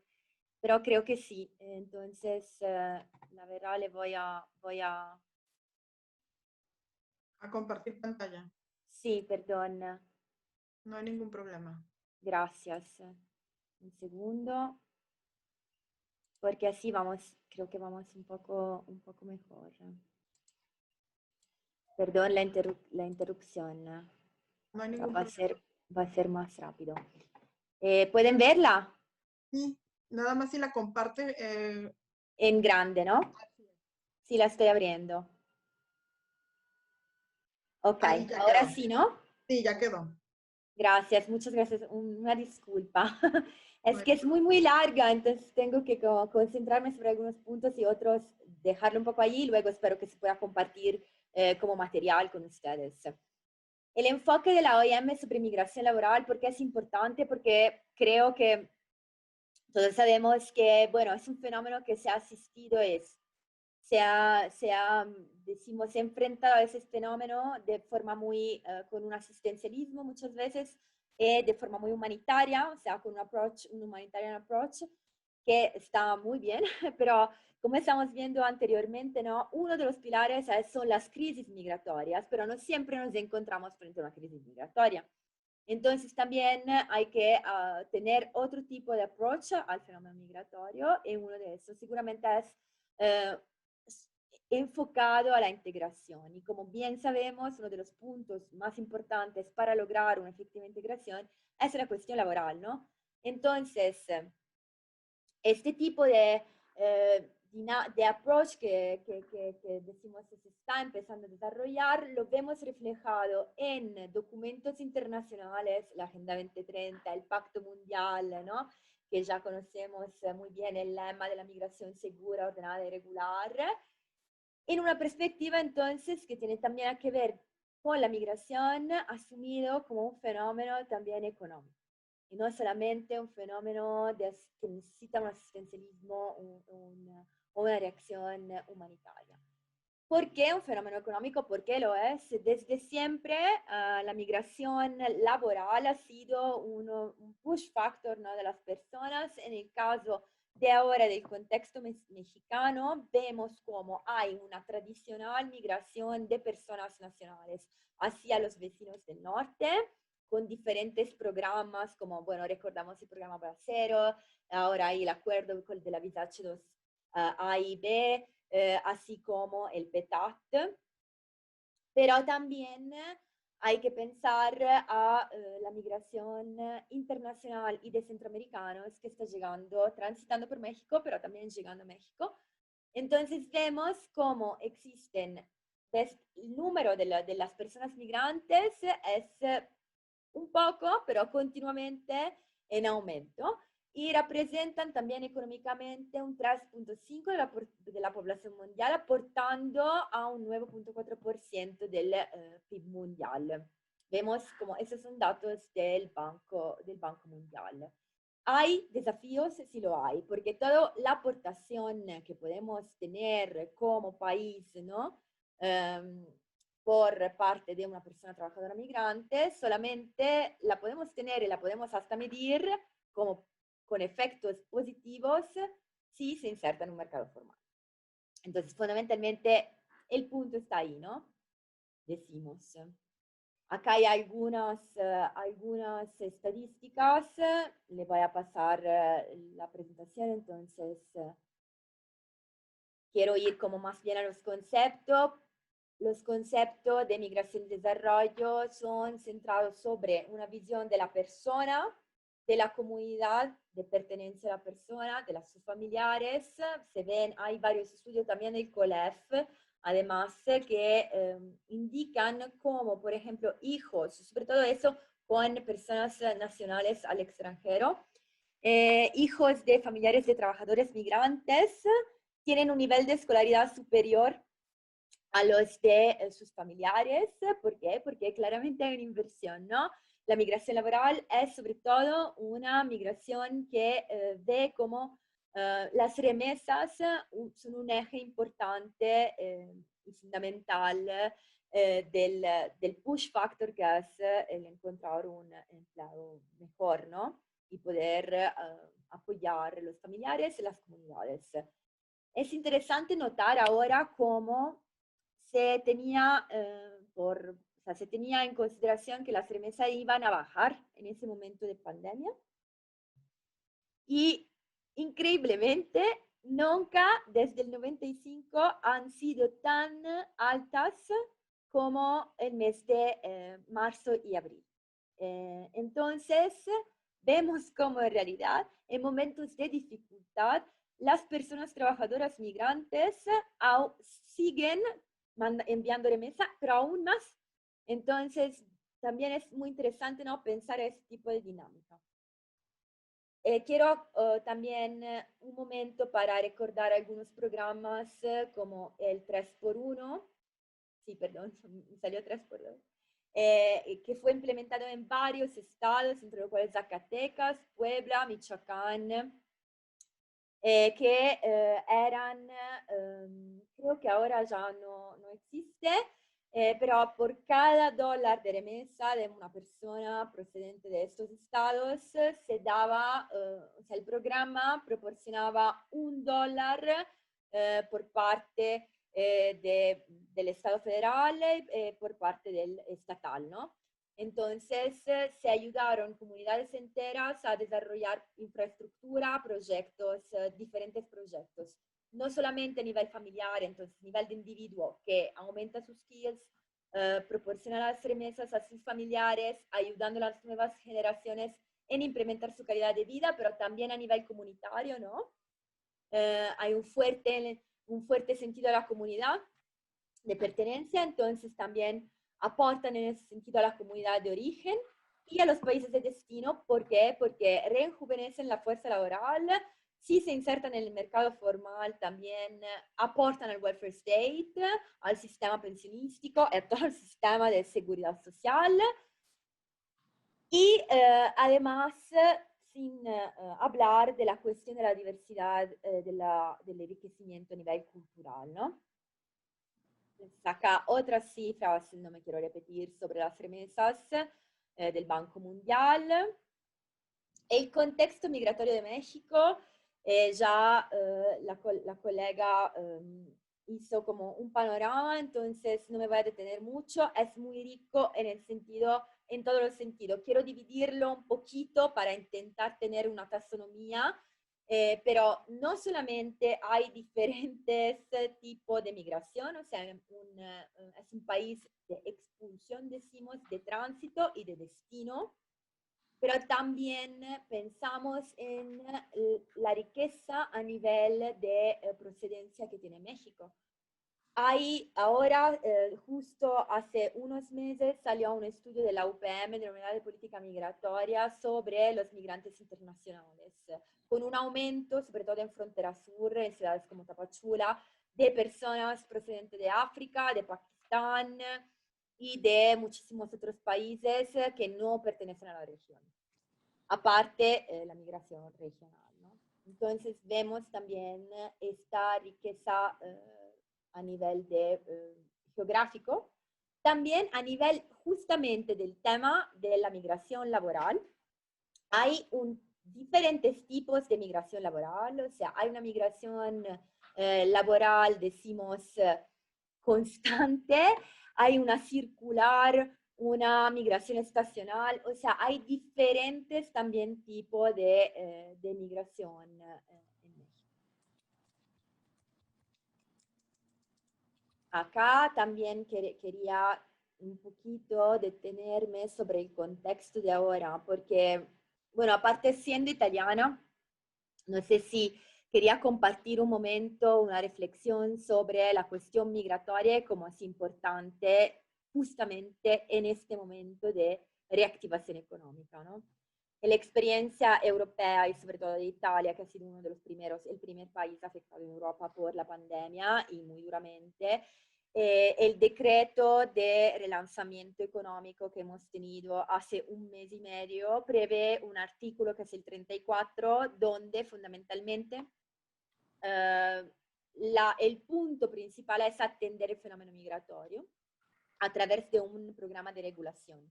Pero creo que sí. Entonces, la verdad, le voy a... A compartir pantalla. Sí, perdón. No hay ningún problema. Gracias. Un segundo. Porque así vamos, creo que vamos un poco mejor. Perdón la interrupción. No hay ningún problema. Va a ser más rápido. ¿Pueden verla? Sí, nada más si la comparte. En grande, ¿no? Sí, la estoy abriendo. Ok, ahora quedó. sí, ¿no? Sí, ya quedó. Gracias, muchas gracias. Una disculpa. Es que es muy larga, entonces tengo que concentrarme sobre algunos puntos y otros dejarlo un poco allí y luego espero que se pueda compartir como material con ustedes. El enfoque de la OIM sobre migración laboral, ¿por qué es importante? Porque creo que todos sabemos que, bueno, es un fenómeno que se ha asistido, decimos, se ha enfrentado a ese fenómeno de forma muy, con un asistencialismo muchas veces, de forma muy humanitaria, o sea, con un humanitarian approach, que está muy bien, pero como estamos viendo anteriormente, ¿no? Uno de los pilares son las crisis migratorias, pero no siempre nos encontramos frente a una crisis migratoria. Entonces también hay que tener otro tipo de approach al fenómeno migratorio y uno de esos seguramente es enfocado a la integración. Y como bien sabemos, uno de los puntos más importantes para lograr una efectiva integración es la cuestión laboral, ¿no? Entonces, este tipo de approach que decimos que se está empezando a desarrollar, lo vemos reflejado en documentos internacionales, la Agenda 2030, el Pacto Mundial, ¿no? Que ya conocemos muy bien el lema de la migración segura, ordenada y regular, en una perspectiva entonces que tiene también que ver con la migración asumido como un fenómeno también económico. Y no solamente un fenómeno que necesita un asistencialismo o una reacción humanitaria. ¿Por qué un fenómeno económico? Porque lo es. Desde siempre la migración laboral ha sido un push factor, ¿no? De las personas. En el caso de ahora del contexto mexicano, vemos como hay una tradicional migración de personas nacionales hacia los vecinos del norte, con diferentes programas, como, bueno, recordamos el programa Bracero, ahora hay el acuerdo de la visa H2 A y B, así como el PETAT. Pero también hay que pensar a la migración internacional y de centroamericanos que está llegando, transitando por México, pero también llegando a México. Entonces vemos cómo existen, el número de las personas migrantes es un poco, pero continuamente en aumento, y representan también económicamente un 3.5% de la población mundial, aportando a un 9.4% del PIB mundial. Vemos como esos son datos del Banco Mundial. ¿Hay desafíos? Sí lo hay, porque toda la aportación que podemos tener como país, ¿no? Por parte de una persona trabajadora migrante, solamente la podemos tener y la podemos hasta medir como con efectos positivos si se inserta en un mercado formal. Entonces, fundamentalmente, el punto está ahí, ¿no? Decimos. Acá hay algunas estadísticas. Le voy a pasar la presentación, entonces quiero ir como más bien a los conceptos. Los conceptos de migración y desarrollo son centrados sobre una visión de la persona, de la comunidad, de pertenencia a la persona, de sus familiares. Se ven, hay varios estudios también del COLEF, además, que indican cómo, por ejemplo, hijos, sobre todo eso con personas nacionales al extranjero, hijos de familiares de trabajadores migrantes, tienen un nivel de escolaridad superior a los de sus familiares. ¿Por qué? Porque claramente hay una inversión, ¿no? La migración laboral es sobre todo una migración que ve como las remesas son un eje importante y fundamental del push factor que es el encontrar un empleo mejor, ¿no? Y poder apoyar a los familiares y las comunidades. Es interesante notar ahora cómo se tenía, se tenía en consideración que las remesas iban a bajar en ese momento de pandemia. Y increíblemente, nunca desde el 95 han sido tan altas como el mes de marzo y abril. Entonces, vemos cómo en realidad, en momentos de dificultad, las personas trabajadoras migrantes siguen enviando remesa, pero aún más. Entonces, también es muy interesante, ¿no?, pensar este tipo de dinámica. Quiero también un momento para recordar algunos programas como el 3x1, sí, perdón, me salió 3x2, que fue implementado en varios estados, entre los cuales Zacatecas, Puebla, Michoacán, que eran, creo que ahora ya no existe, pero por cada $1 de remesa de una persona procedente de estos estados, se daba, o sea, el programa proporcionaba $1 por parte del Estado federal, por parte del estatal, ¿no? Entonces, se ayudaron comunidades enteras a desarrollar infraestructura, proyectos, diferentes proyectos. No solamente a nivel familiar, entonces a nivel de individuo, que aumenta sus skills, proporciona las remesas a sus familiares, ayudando a las nuevas generaciones en implementar su calidad de vida, pero también a nivel comunitario, ¿no? Hay un fuerte sentido a la comunidad de pertenencia, entonces también aportan en ese sentido a la comunidad de origen y a los países de destino. ¿Por qué? Porque rejuvenecen la fuerza laboral, si se insertan en el mercado formal también aportan al welfare state, al sistema pensionístico, a todo el sistema de seguridad social y además sin hablar de la cuestión de la diversidad del enriquecimiento a nivel cultural, ¿no? Acá otras cifras, no me quiero repetir, sobre las remesas del Banco Mundial. El contexto migratorio de México, ya la colega hizo como un panorama, entonces no me voy a detener mucho, es muy rico en todos los sentidos. Quiero dividirlo un poquito para intentar tener una taxonomía, pero no solamente hay diferentes tipos de migración, o sea, es un país de expulsión, decimos, de tránsito y de destino, pero también pensamos en la riqueza a nivel de procedencia que tiene México. Hay ahora, justo hace unos meses, salió un estudio de la UPM, de la Unidad de Política Migratoria, sobre los migrantes internacionales, con un aumento, sobre todo en frontera sur, en ciudades como Tapachula, de personas procedentes de África, de Pakistán y de muchísimos otros países que no pertenecen a la región. Aparte, la migración regional, ¿no? Entonces, vemos también esta riqueza a nivel geográfico, también a nivel justamente del tema de la migración laboral. Hay diferentes tipos de migración laboral, o sea, hay una migración laboral, decimos, constante, hay una circular, una migración estacional, o sea, hay diferentes también tipos de migración en México. Acá también quería un poquito detenerme sobre el contexto de ahora, porque, bueno, aparte siendo italiana, no sé si quería compartir un momento, una reflexión sobre la cuestión migratoria, como es importante justamente en este momento de reactivación económica, ¿no? la experiencia europea y sobre todo de Italia, que ha sido uno de los primeros, el primer país afectado en Europa por la pandemia y muy duramente. El decreto de relanzamiento económico que hemos tenido hace un mes y medio prevé un artículo que es el 34, donde fundamentalmente el punto principal es atender el fenómeno migratorio a través de un programa de regulación.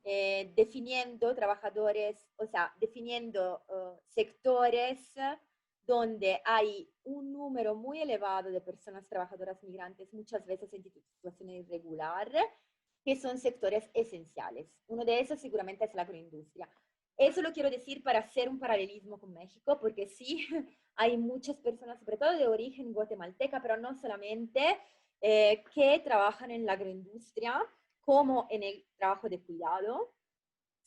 Definiendo trabajadores, o sea, definiendo sectores donde hay un número muy elevado de personas trabajadoras migrantes, muchas veces en situación irregular, que son sectores esenciales. Uno de esos seguramente es la agroindustria. Eso lo quiero decir para hacer un paralelismo con México, porque sí, hay muchas personas, sobre todo de origen guatemalteca, pero no solamente, que trabajan en la agroindustria, como en el trabajo de cuidado,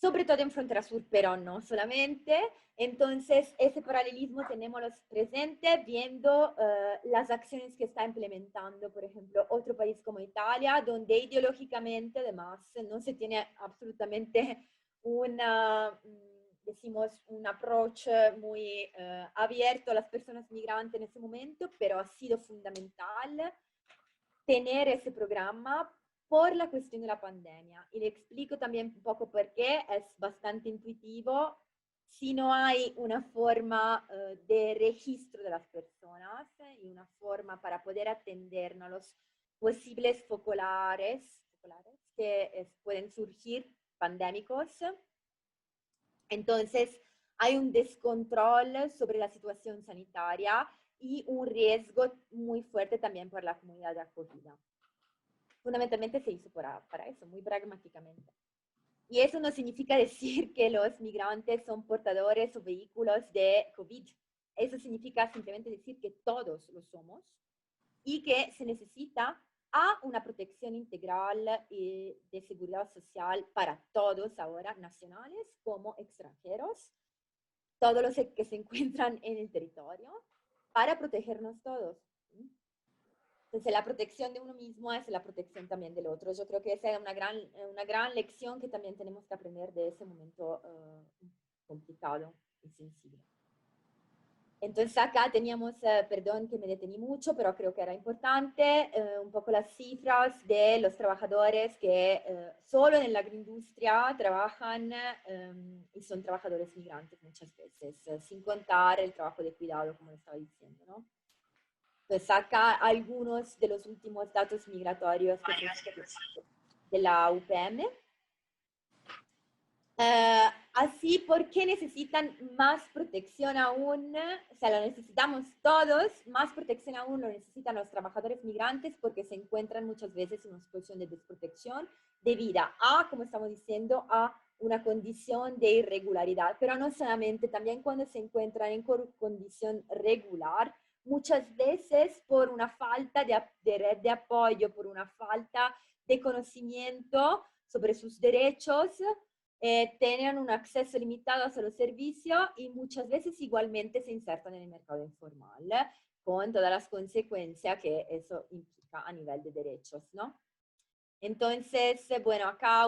sobre todo en frontera sur, pero no solamente. Entonces, ese paralelismo tenemos presente viendo las acciones que está implementando, por ejemplo, otro país como Italia, donde ideológicamente, además, no se tiene absolutamente decimos, un approach muy abierto a las personas migrantes en ese momento, pero ha sido fundamental tener ese programa por la cuestión de la pandemia. Y le explico también un poco por qué es bastante intuitivo. Si no hay una forma de registro de las personas y una forma para poder atender a los posibles focolares que pueden surgir pandémicos, entonces hay un descontrol sobre la situación sanitaria y un riesgo muy fuerte también por la comunidad de acogida. Fundamentalmente se hizo para eso, muy pragmáticamente. Y eso no significa decir que los migrantes son portadores o vehículos de COVID. Eso significa simplemente decir que todos lo somos y que se necesita una protección integral de seguridad social para todos ahora, nacionales como extranjeros, todos los que se encuentran en el territorio, para protegernos todos. Entonces, la protección de uno mismo es la protección también del otro. Yo creo que esa es una gran lección que también tenemos que aprender de ese momento complicado y sensible. Entonces, acá teníamos, perdón que me detení mucho, pero creo que era importante, un poco las cifras de los trabajadores que solo en la agroindustria trabajan y son trabajadores migrantes muchas veces, sin contar el trabajo de cuidado, como estaba diciendo, ¿no? Entonces, acá algunos de los últimos datos migratorios de la UPM. Así, ¿por qué necesitan más protección aún? O sea, lo necesitamos todos, más protección aún lo necesitan los trabajadores migrantes porque se encuentran muchas veces en una situación de desprotección debido a, como estamos diciendo, a una condición de irregularidad. Pero no solamente, también cuando se encuentran en condición regular, muchas veces por una falta de red de apoyo, por una falta de conocimiento sobre sus derechos, tienen un acceso limitado a los servicios y muchas veces igualmente se insertan en el mercado informal, con todas las consecuencias que eso implica a nivel de derechos, ¿no? Entonces, bueno, acá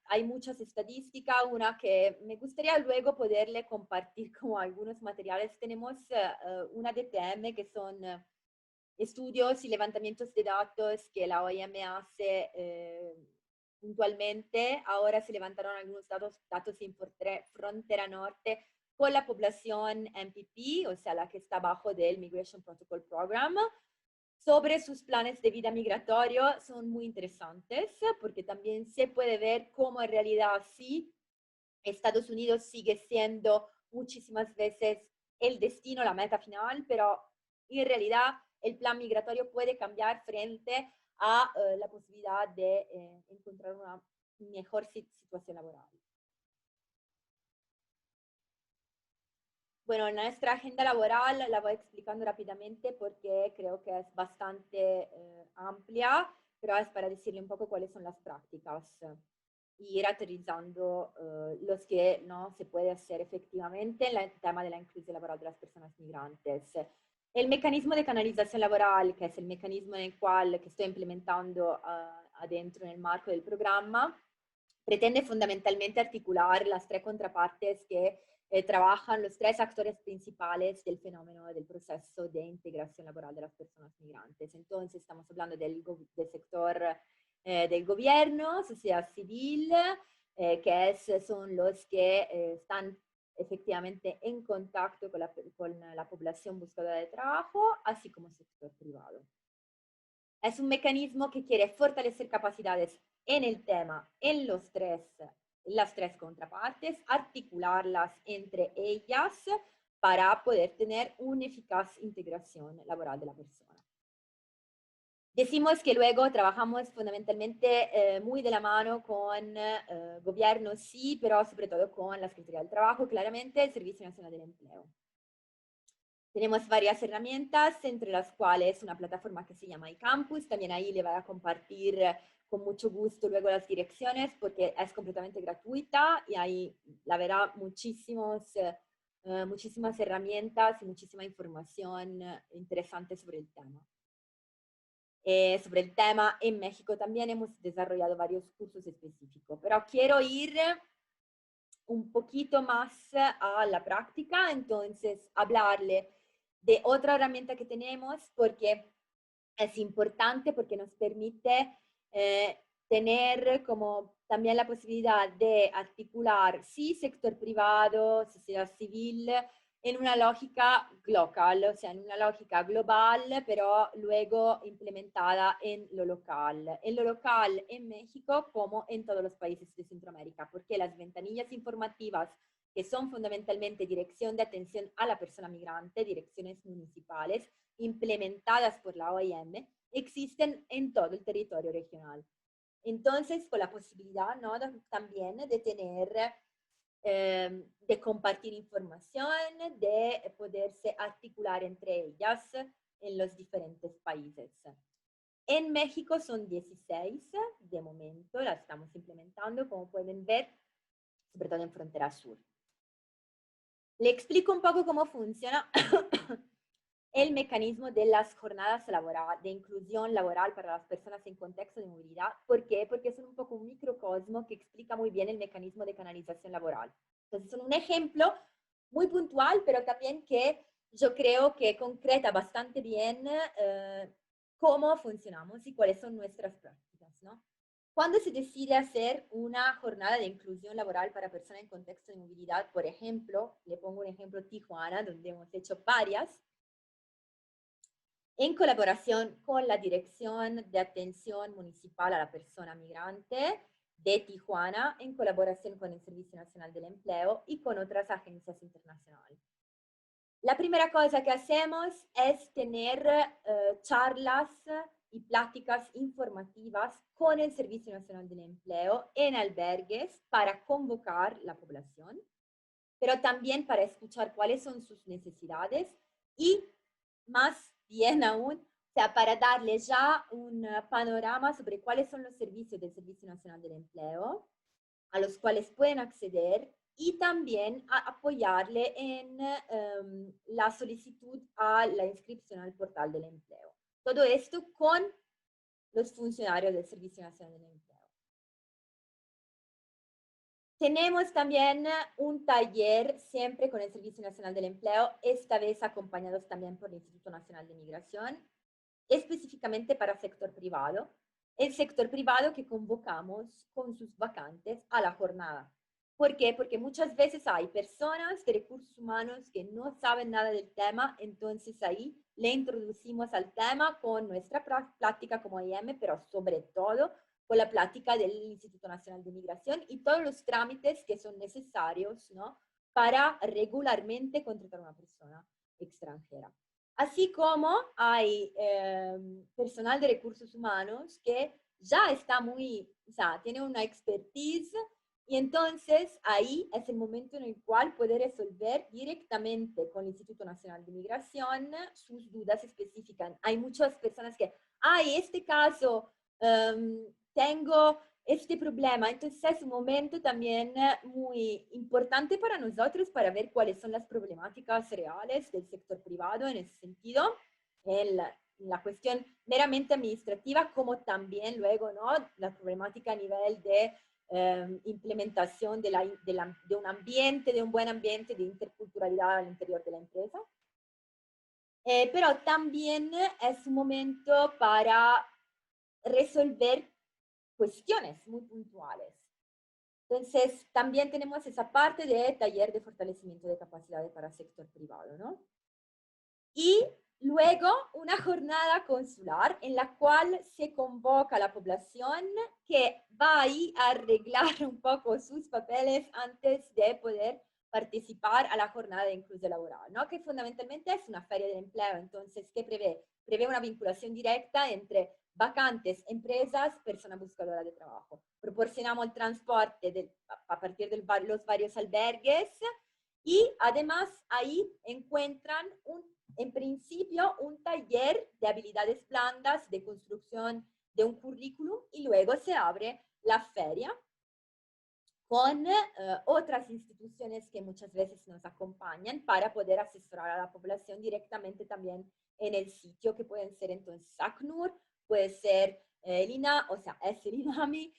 hay muchas estadísticas, una que me gustaría luego poderle compartir como algunos materiales. Tenemos una DTM, que son estudios y levantamientos de datos que la OIM hace puntualmente. Ahora se levantaron algunos datos en frontera norte con la población MPP, o sea, la que está bajo del Migration Protocol Program, sobre sus planes de vida migratorio. Son muy interesantes porque también se puede ver cómo en realidad sí, Estados Unidos sigue siendo muchísimas veces el destino, la meta final, pero en realidad el plan migratorio puede cambiar frente a la posibilidad de encontrar una mejor situación laboral. Bueno, nuestra agenda laboral la voy explicando rápidamente porque creo que es bastante amplia, pero es para decirle un poco cuáles son las prácticas y ir aterrizando los que no se puede hacer efectivamente en el tema de la inclusión laboral de las personas migrantes. El mecanismo de canalización laboral, que es el mecanismo en el cual que estoy implementando adentro en el marco del programa, pretende fundamentalmente articular las tres contrapartes que trabajan los tres actores principales del fenómeno del proceso de integración laboral de las personas migrantes. Entonces, estamos hablando del sector del gobierno, sociedad civil, son los que están efectivamente en contacto con la población buscadora de trabajo, así como sector privado. Es un mecanismo que quiere fortalecer capacidades en el tema, en las tres contrapartes, articularlas entre ellas para poder tener una eficaz integración laboral de la persona. Decimos que luego trabajamos fundamentalmente muy de la mano con gobierno, sí, pero sobre todo con la Secretaría del Trabajo, claramente el Servicio Nacional del Empleo. Tenemos varias herramientas, entre las cuales una plataforma que se llama iCampus. También ahí le voy a compartir con mucho gusto luego las direcciones, porque es completamente gratuita y ahí la verá muchísimas herramientas y muchísima información interesante sobre el tema. En México también hemos desarrollado varios cursos específicos, pero quiero ir un poquito más a la práctica, entonces hablarle de otra herramienta que tenemos, porque es importante, porque nos permite tener como también la posibilidad de articular, sí, sector privado, sociedad civil, en una lógica global, o sea, en una lógica global, pero luego implementada en lo local. En lo local en México como en todos los países de Centroamérica, porque las ventanillas informativas, que son fundamentalmente dirección de atención a la persona migrante, direcciones municipales, implementadas por la OIM, existen en todo el territorio regional. Entonces, con la posibilidad, ¿no?, también de tener de compartir información, de poderse articular entre ellas en los diferentes países. En México son 16 de momento, las estamos implementando, como pueden ver, sobre todo en frontera sur. Le explico un poco cómo funciona el mecanismo de las jornadas laborales, de inclusión laboral para las personas en contexto de movilidad. ¿Por qué? Porque son un poco un microcosmo que explica muy bien el mecanismo de canalización laboral. Entonces son un ejemplo muy puntual, pero también que yo creo que concreta bastante bien cómo funcionamos y cuáles son nuestras prácticas, ¿no? Cuando se decide hacer una jornada de inclusión laboral para personas en contexto de movilidad, por ejemplo, le pongo un ejemplo Tijuana, donde hemos hecho varias, en colaboración con la Dirección de Atención Municipal a la Persona Migrante de Tijuana, en colaboración con el Servicio Nacional del Empleo y con otras agencias internacionales. La primera cosa que hacemos es tener charlas y pláticas informativas con el Servicio Nacional del Empleo en albergues para convocar la población, pero también para escuchar cuáles son sus necesidades y, más bien aún, o sea, para darles ya un panorama sobre cuáles son los servicios del Servicio Nacional del Empleo a los cuales pueden acceder y también a apoyarle en la solicitud a la inscripción al portal del empleo. Todo esto con los funcionarios del Servicio Nacional del Empleo. Tenemos también un taller siempre con el Servicio Nacional del Empleo, esta vez acompañados también por el Instituto Nacional de Migración, específicamente para sector privado. El sector privado que convocamos con sus vacantes a la jornada. ¿Por qué? Porque muchas veces hay personas de recursos humanos que no saben nada del tema, entonces ahí le introducimos al tema con nuestra plática como IM, pero sobre todo con la plática del Instituto Nacional de Migración y todos los trámites que son necesarios, ¿no?, para regularmente contratar a una persona extranjera. Así como hay personal de recursos humanos que ya está tiene una expertise y entonces ahí es el momento en el cual puede resolver directamente con el Instituto Nacional de Migración sus dudas específicas. Hay muchas personas que, este caso, tengo este problema, entonces es un momento también muy importante para nosotros para ver cuáles son las problemáticas reales del sector privado en ese sentido, en la cuestión meramente administrativa, como también luego, ¿no?, la problemática a nivel de implementación de un ambiente, de un buen ambiente de interculturalidad al interior de la empresa. Pero también es un momento para resolver cuestiones muy puntuales. Entonces, también tenemos esa parte de taller de fortalecimiento de capacidades para el sector privado, ¿no? Y luego una jornada consular en la cual se convoca a la población que va ahí a arreglar un poco sus papeles antes de poder participar a la jornada de inclusión laboral, ¿no? Que fundamentalmente es una feria de empleo. Entonces, ¿qué prevé? Prevé una vinculación directa entre vacantes, empresas, persona buscadora de trabajo. Proporcionamos el transporte a partir de los varios albergues y además ahí encuentran en principio un taller de habilidades blandas, de construcción de un currículum, y luego se abre la feria con otras instituciones que muchas veces nos acompañan para poder asesorar a la población directamente también en el sitio, que pueden ser entonces ACNUR, puede ser el INAMI,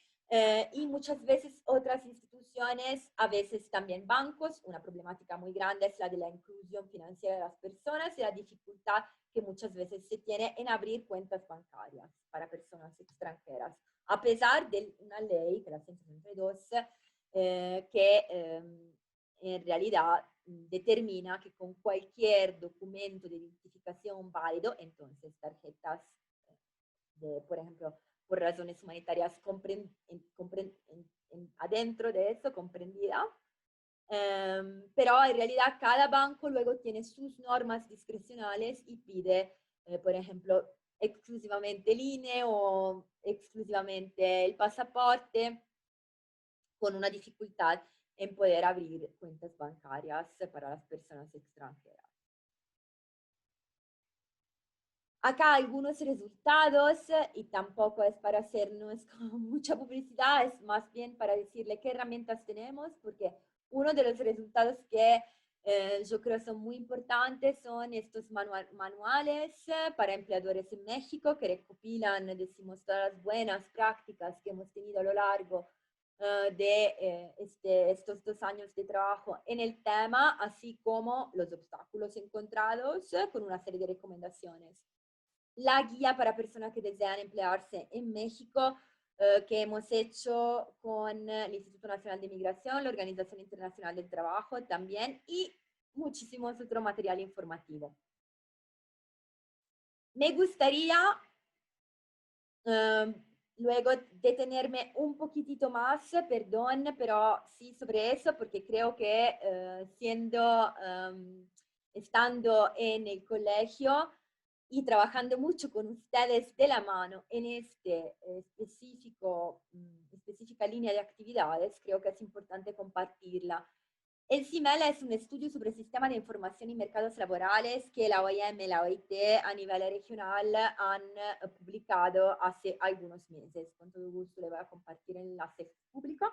y muchas veces otras instituciones, a veces también bancos. Una problemática muy grande es la de la inclusión financiera de las personas y la dificultad que muchas veces se tiene en abrir cuentas bancarias para personas extranjeras, a pesar de una ley, que es la 132, que en realidad determina que con cualquier documento de identificación válido, entonces tarjetas, por ejemplo, por razones humanitarias adentro de eso, comprendida, pero en realidad cada banco luego tiene sus normas discrecionales y pide, por ejemplo, exclusivamente el INE o exclusivamente el pasaporte, con una dificultad en poder abrir cuentas bancarias para las personas extranjeras. Acá algunos resultados, y tampoco es para hacernos mucha publicidad, es más bien para decirle qué herramientas tenemos, porque uno de los resultados que yo creo son muy importantes son estos manuales para empleadores en México, que recopilan, decimos, todas las buenas prácticas que hemos tenido a lo largo de estos 2 años de trabajo en el tema, así como los obstáculos encontrados con una serie de recomendaciones. La guía para personas que desean emplearse en México, que hemos hecho con el Instituto Nacional de Migración, la Organización Internacional del Trabajo también, y muchísimos otro material informativo. Me gustaría luego detenerme un poquitito más, perdón, pero sí sobre eso, porque creo que estando en el colegio y trabajando mucho con ustedes de la mano en específica línea de actividades, creo que es importante compartirla. El CIMEL es un estudio sobre el sistema de información y mercados laborales que la OIM y la OIT a nivel regional han publicado hace algunos meses. Con todo gusto le voy a compartir el enlace público.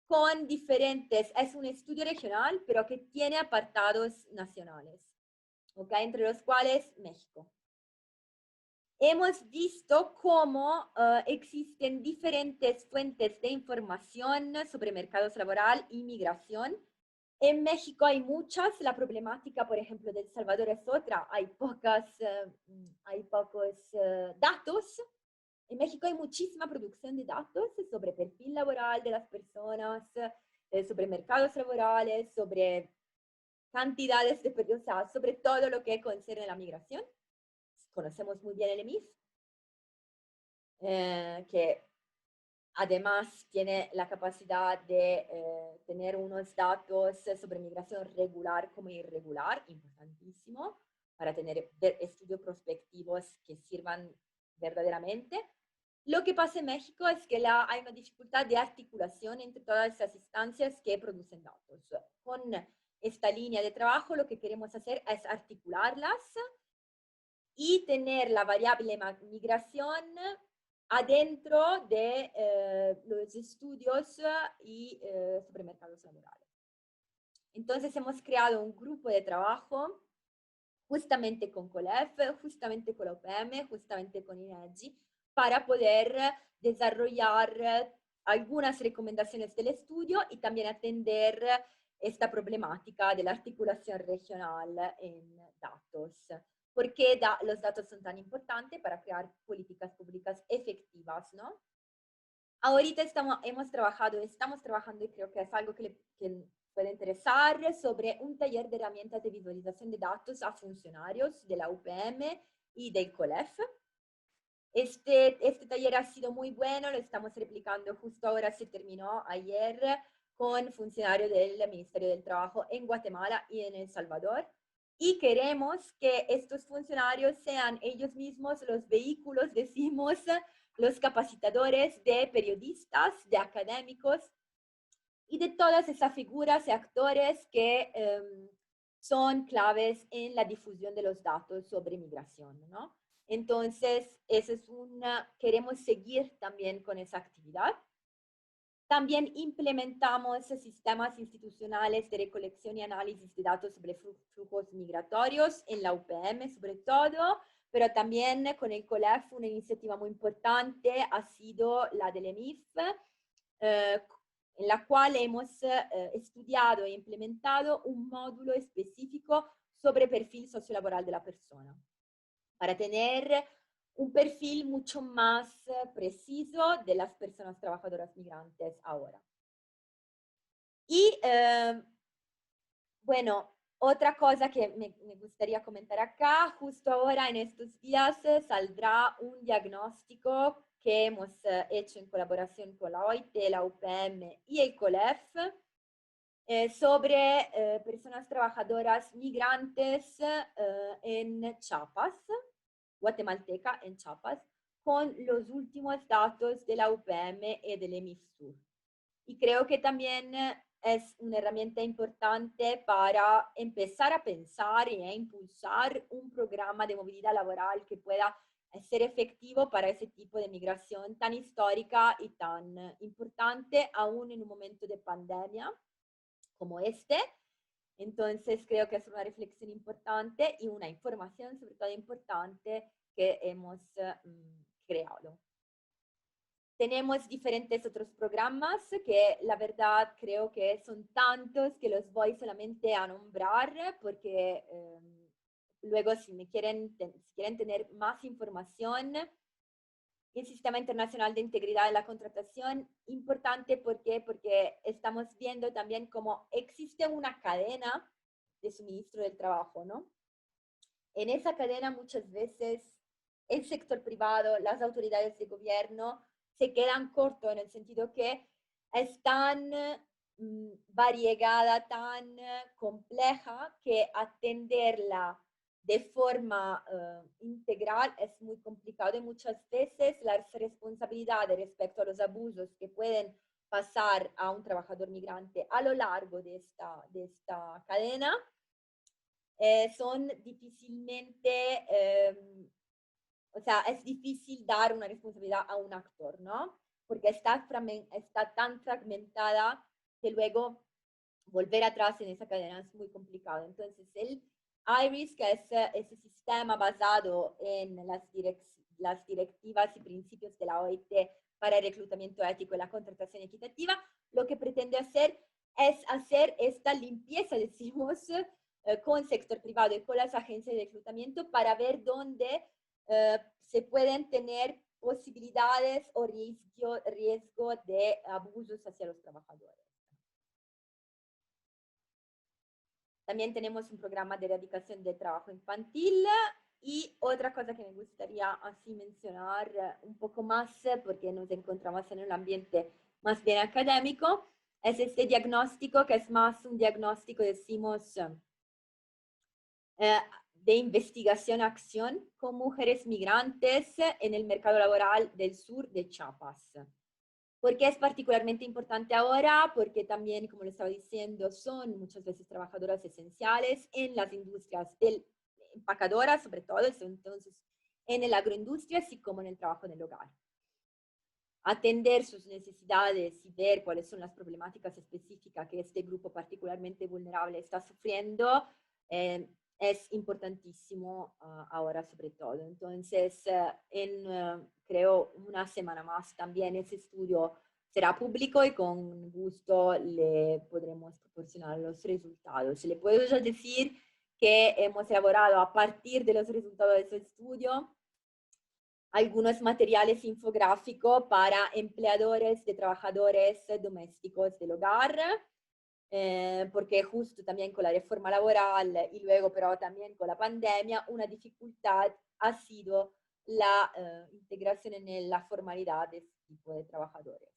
Con diferentes, es un estudio regional, pero que tiene apartados nacionales, ¿ok? Entre los cuales México. Hemos visto cómo existen diferentes fuentes de información sobre mercados laborales y migración. En México hay muchas, la problemática, por ejemplo, de El Salvador es otra, hay pocos datos. En México hay muchísima producción de datos sobre perfil laboral de las personas, sobre mercados laborales, sobre cantidades de periodos, o sea, sobre todo lo que concierne a la migración. Conocemos muy bien el EMIF, que además tiene la capacidad de tener unos datos sobre migración regular como irregular, importantísimo, para tener estudios prospectivos que sirvan verdaderamente. Lo que pasa en México es que hay una dificultad de articulación entre todas esas instancias que producen datos. Con esta línea de trabajo lo que queremos hacer es articularlas y tener la variable migración adentro de los estudios y sobre mercados laborales. Entonces hemos creado un grupo de trabajo justamente con COLEF, justamente con la UPM, justamente con INEGI, para poder desarrollar algunas recomendaciones del estudio y también atender esta problemática de la articulación regional en datos. ¿Por qué los datos son tan importantes para crear políticas públicas efectivas, ¿no? Ahorita estamos trabajando y creo que es algo que puede interesar sobre un taller de herramientas de visualización de datos a funcionarios de la UPM y del COLEF. Este taller ha sido muy bueno, lo estamos replicando justo ahora, se terminó ayer con funcionarios del Ministerio del Trabajo en Guatemala y en El Salvador. Y queremos que estos funcionarios sean ellos mismos los vehículos, decimos, los capacitadores de periodistas, de académicos y de todas esas figuras y actores que son claves en la difusión de los datos sobre migración, ¿no? Entonces, queremos seguir también con esa actividad. También implementamos sistemas institucionales de recolección y análisis de datos sobre flujos migratorios en la UPM, sobre todo, pero también con el COLEF una iniciativa muy importante ha sido la del EMIF, en la cual hemos estudiado e implementado un módulo específico sobre perfil sociolaboral de la persona, para tener un perfil mucho más preciso de las personas trabajadoras migrantes ahora. Y bueno, otra cosa que me gustaría comentar acá, justo ahora en estos días saldrá un diagnóstico que hemos hecho en colaboración con la OIT, la UPM y el COLEF sobre personas trabajadoras migrantes en Chiapas, guatemalteca en Chiapas, con los últimos datos de la UPM y del EMIF Sur. Y creo que también es una herramienta importante para empezar a pensar y a impulsar un programa de movilidad laboral que pueda ser efectivo para ese tipo de migración tan histórica y tan importante, aún en un momento de pandemia como este. Entonces creo que es una reflexión importante y una información sobre todo importante que hemos creado. Tenemos diferentes otros programas que la verdad creo que son tantos que los voy solamente a nombrar porque luego si quieren tener más información, el Sistema Internacional de Integridad de la Contratación, importante porque estamos viendo también cómo existe una cadena de suministro del trabajo, ¿no? En esa cadena muchas veces el sector privado, las autoridades de gobierno se quedan cortos en el sentido que es tan variegada, tan compleja que atenderla de forma integral es muy complicado y muchas veces las responsabilidades respecto a los abusos que pueden pasar a un trabajador migrante a lo largo de esta cadena son difícilmente, o sea, es difícil dar una responsabilidad a un actor, ¿no? Porque está tan fragmentada que luego volver atrás en esa cadena es muy complicado. Entonces, el IRIS, que es ese sistema basado en las directivas y principios de la OIT para el reclutamiento ético y la contratación equitativa, lo que pretende hacer es hacer esta limpieza, decimos, con el sector privado y con las agencias de reclutamiento para ver dónde se pueden tener posibilidades o riesgo de abusos hacia los trabajadores. También tenemos un programa de erradicación del trabajo infantil y otra cosa que me gustaría así mencionar un poco más, porque nos encontramos en un ambiente más bien académico, es este diagnóstico que es más un diagnóstico, decimos, de investigación-acción con mujeres migrantes en el mercado laboral del sur de Chiapas. ¿Por qué es particularmente importante ahora? Porque también, como le estaba diciendo, son muchas veces trabajadoras esenciales en las industrias empacadoras, sobre todo, entonces en el agroindustria, así como en el trabajo en el hogar. Atender sus necesidades y ver cuáles son las problemáticas específicas que este grupo particularmente vulnerable está sufriendo es importantísimo ahora sobre todo. Entonces, creo una semana más también ese estudio será público y con gusto le podremos proporcionar los resultados. Le puedo ya decir que hemos elaborado a partir de los resultados de ese estudio algunos materiales infográficos para empleadores de trabajadores domésticos del hogar, porque justo también con la reforma laboral y luego pero también con la pandemia, una dificultad ha sido la integración en la formalidad de este tipo de trabajadores.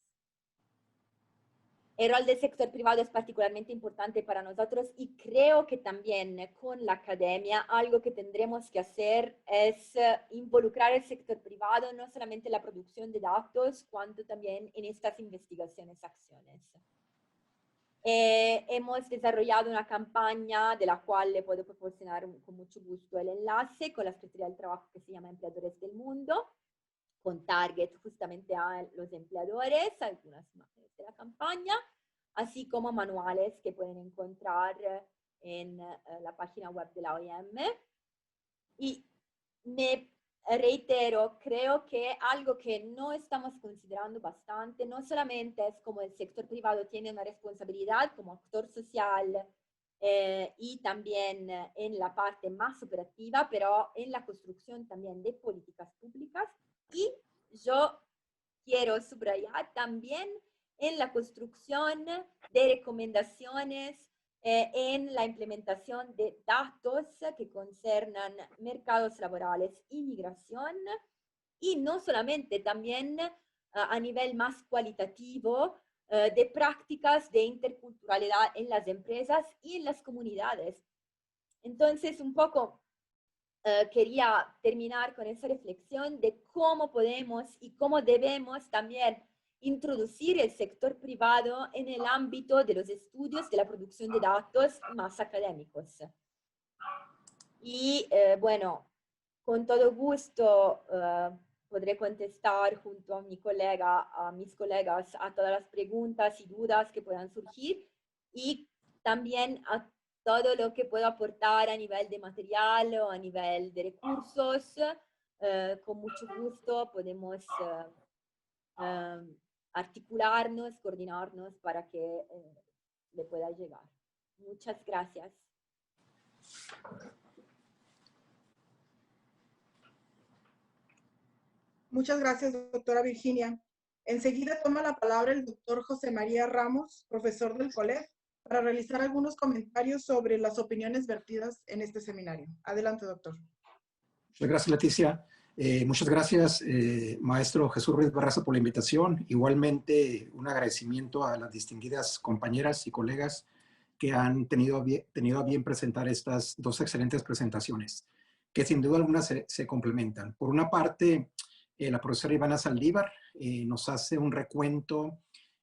El rol del sector privado es particularmente importante para nosotros y creo que también con la academia algo que tendremos que hacer es involucrar el sector privado no solamente en la producción de datos, cuanto también en estas investigaciones, acciones. Hemos desarrollado una campaña de la cual le puedo proporcionar con mucho gusto el enlace con la Secretaría del Trabajo que se llama Empleadores del Mundo, con target justamente a los empleadores, algunas imágenes de la campaña, así como manuales que pueden encontrar en la página web de la OIM. Y me reitero, creo que algo que no estamos considerando bastante, no solamente es como el sector privado tiene una responsabilidad como actor social y también en la parte más operativa, pero en la construcción también de políticas públicas. Y yo quiero subrayar también en la construcción de recomendaciones en la implementación de datos que concernan mercados laborales y migración, y no solamente, también a nivel más cualitativo de prácticas de interculturalidad en las empresas y en las comunidades. Entonces, un poco quería terminar con esa reflexión de cómo podemos y cómo debemos también introducir el sector privado en el ámbito de los estudios de la producción de datos más académicos. Y bueno, con todo gusto podré contestar junto a mis colegas a todas las preguntas y dudas que puedan surgir y también a todo lo que puedo aportar a nivel de material o a nivel de recursos. Con mucho gusto podemos articularnos, coordinarnos para que le pueda llegar. Muchas gracias. Muchas gracias, doctora Virginia. Enseguida toma la palabra el doctor José María Ramos, profesor del COLEF, para realizar algunos comentarios sobre las opiniones vertidas en este seminario. Adelante, doctor. Muchas gracias, Leticia. Muchas gracias, maestro Jesús Ruiz Barraza, por la invitación. Igualmente, un agradecimiento a las distinguidas compañeras y colegas que han tenido a bien presentar estas dos excelentes presentaciones, que sin duda alguna se complementan. Por una parte, la profesora Ivana Saldívar nos hace un recuento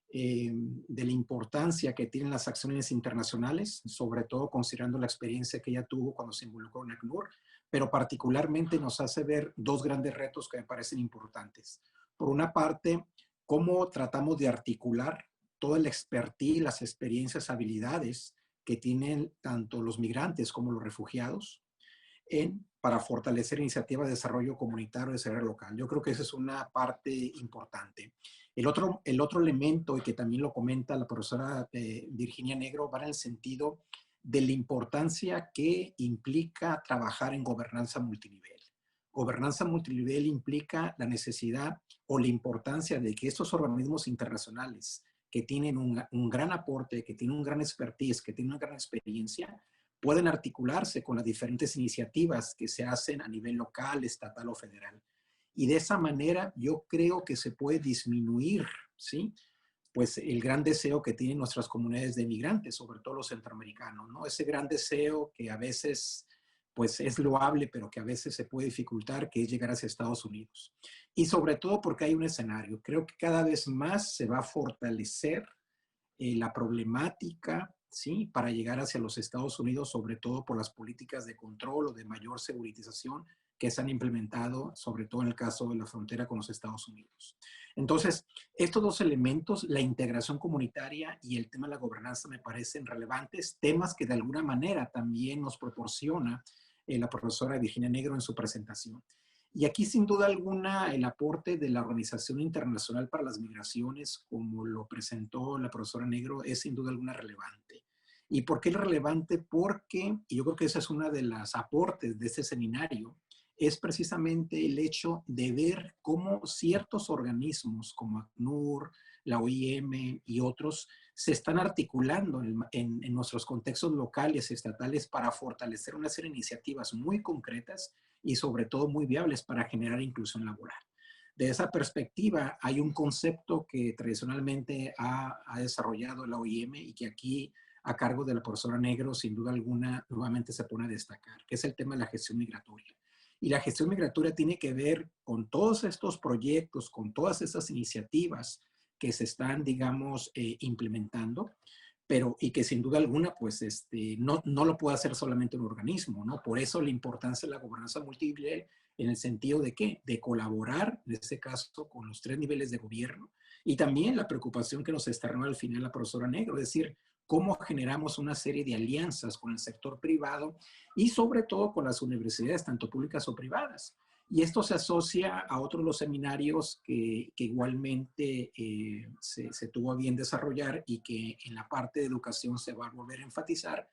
de la importancia que tienen las acciones internacionales, sobre todo considerando la experiencia que ella tuvo cuando se involucró en ACNUR, pero particularmente nos hace ver dos grandes retos que me parecen importantes. Por una parte, cómo tratamos de articular toda la expertise, las experiencias, habilidades que tienen tanto los migrantes como los refugiados para fortalecer iniciativas de desarrollo comunitario y desarrollo local. Yo creo que esa es una parte importante. El otro elemento, y que también lo comenta la profesora Virginia Negro, va en el sentido de la importancia que implica trabajar en gobernanza multinivel. Gobernanza multinivel implica la necesidad o la importancia de que estos organismos internacionales que tienen un gran aporte, que tienen un gran expertise, que tienen una gran experiencia, pueden articularse con las diferentes iniciativas que se hacen a nivel local, estatal o federal. Y de esa manera yo creo que se puede disminuir, ¿sí?, pues el gran deseo que tienen nuestras comunidades de migrantes, sobre todo los centroamericanos, ¿no? Ese gran deseo que a veces pues es loable, pero que a veces se puede dificultar, que es llegar hacia Estados Unidos. Y sobre todo porque hay un escenario. Creo que cada vez más se va a fortalecer la problemática, ¿sí?, para llegar hacia los Estados Unidos, sobre todo por las políticas de control o de mayor seguritización que se han implementado, sobre todo en el caso de la frontera con los Estados Unidos. Entonces, estos dos elementos, la integración comunitaria y el tema de la gobernanza, me parecen relevantes, temas que de alguna manera también nos proporciona la profesora Virginia Negro en su presentación. Y aquí, sin duda alguna, el aporte de la Organización Internacional para las Migraciones, como lo presentó la profesora Negro, es sin duda alguna relevante. ¿Y por qué es relevante? Porque, y yo creo que ese es uno de los aportes de este seminario, es precisamente el hecho de ver cómo ciertos organismos como ACNUR, la OIM y otros se están articulando en nuestros contextos locales y estatales para fortalecer una serie de iniciativas muy concretas y sobre todo muy viables para generar inclusión laboral. De esa perspectiva, hay un concepto que tradicionalmente ha desarrollado la OIM y que aquí, a cargo de la profesora Negro, sin duda alguna, nuevamente se pone a destacar, que es el tema de la gestión migratoria. Y la gestión migratoria tiene que ver con todos estos proyectos, con todas estas iniciativas que se están, digamos, implementando, pero y que sin duda alguna, pues, no lo puede hacer solamente un organismo, ¿no? Por eso la importancia de la gobernanza multinivel en el sentido de ¿qué? De colaborar, en este caso, con los 3 niveles de gobierno y también la preocupación que nos externó al final la profesora Negro, es decir, cómo generamos una serie de alianzas con el sector privado y sobre todo con las universidades, tanto públicas o privadas. Y esto se asocia a otros de los seminarios que igualmente se tuvo a bien desarrollar y que en la parte de educación se va a volver a enfatizar,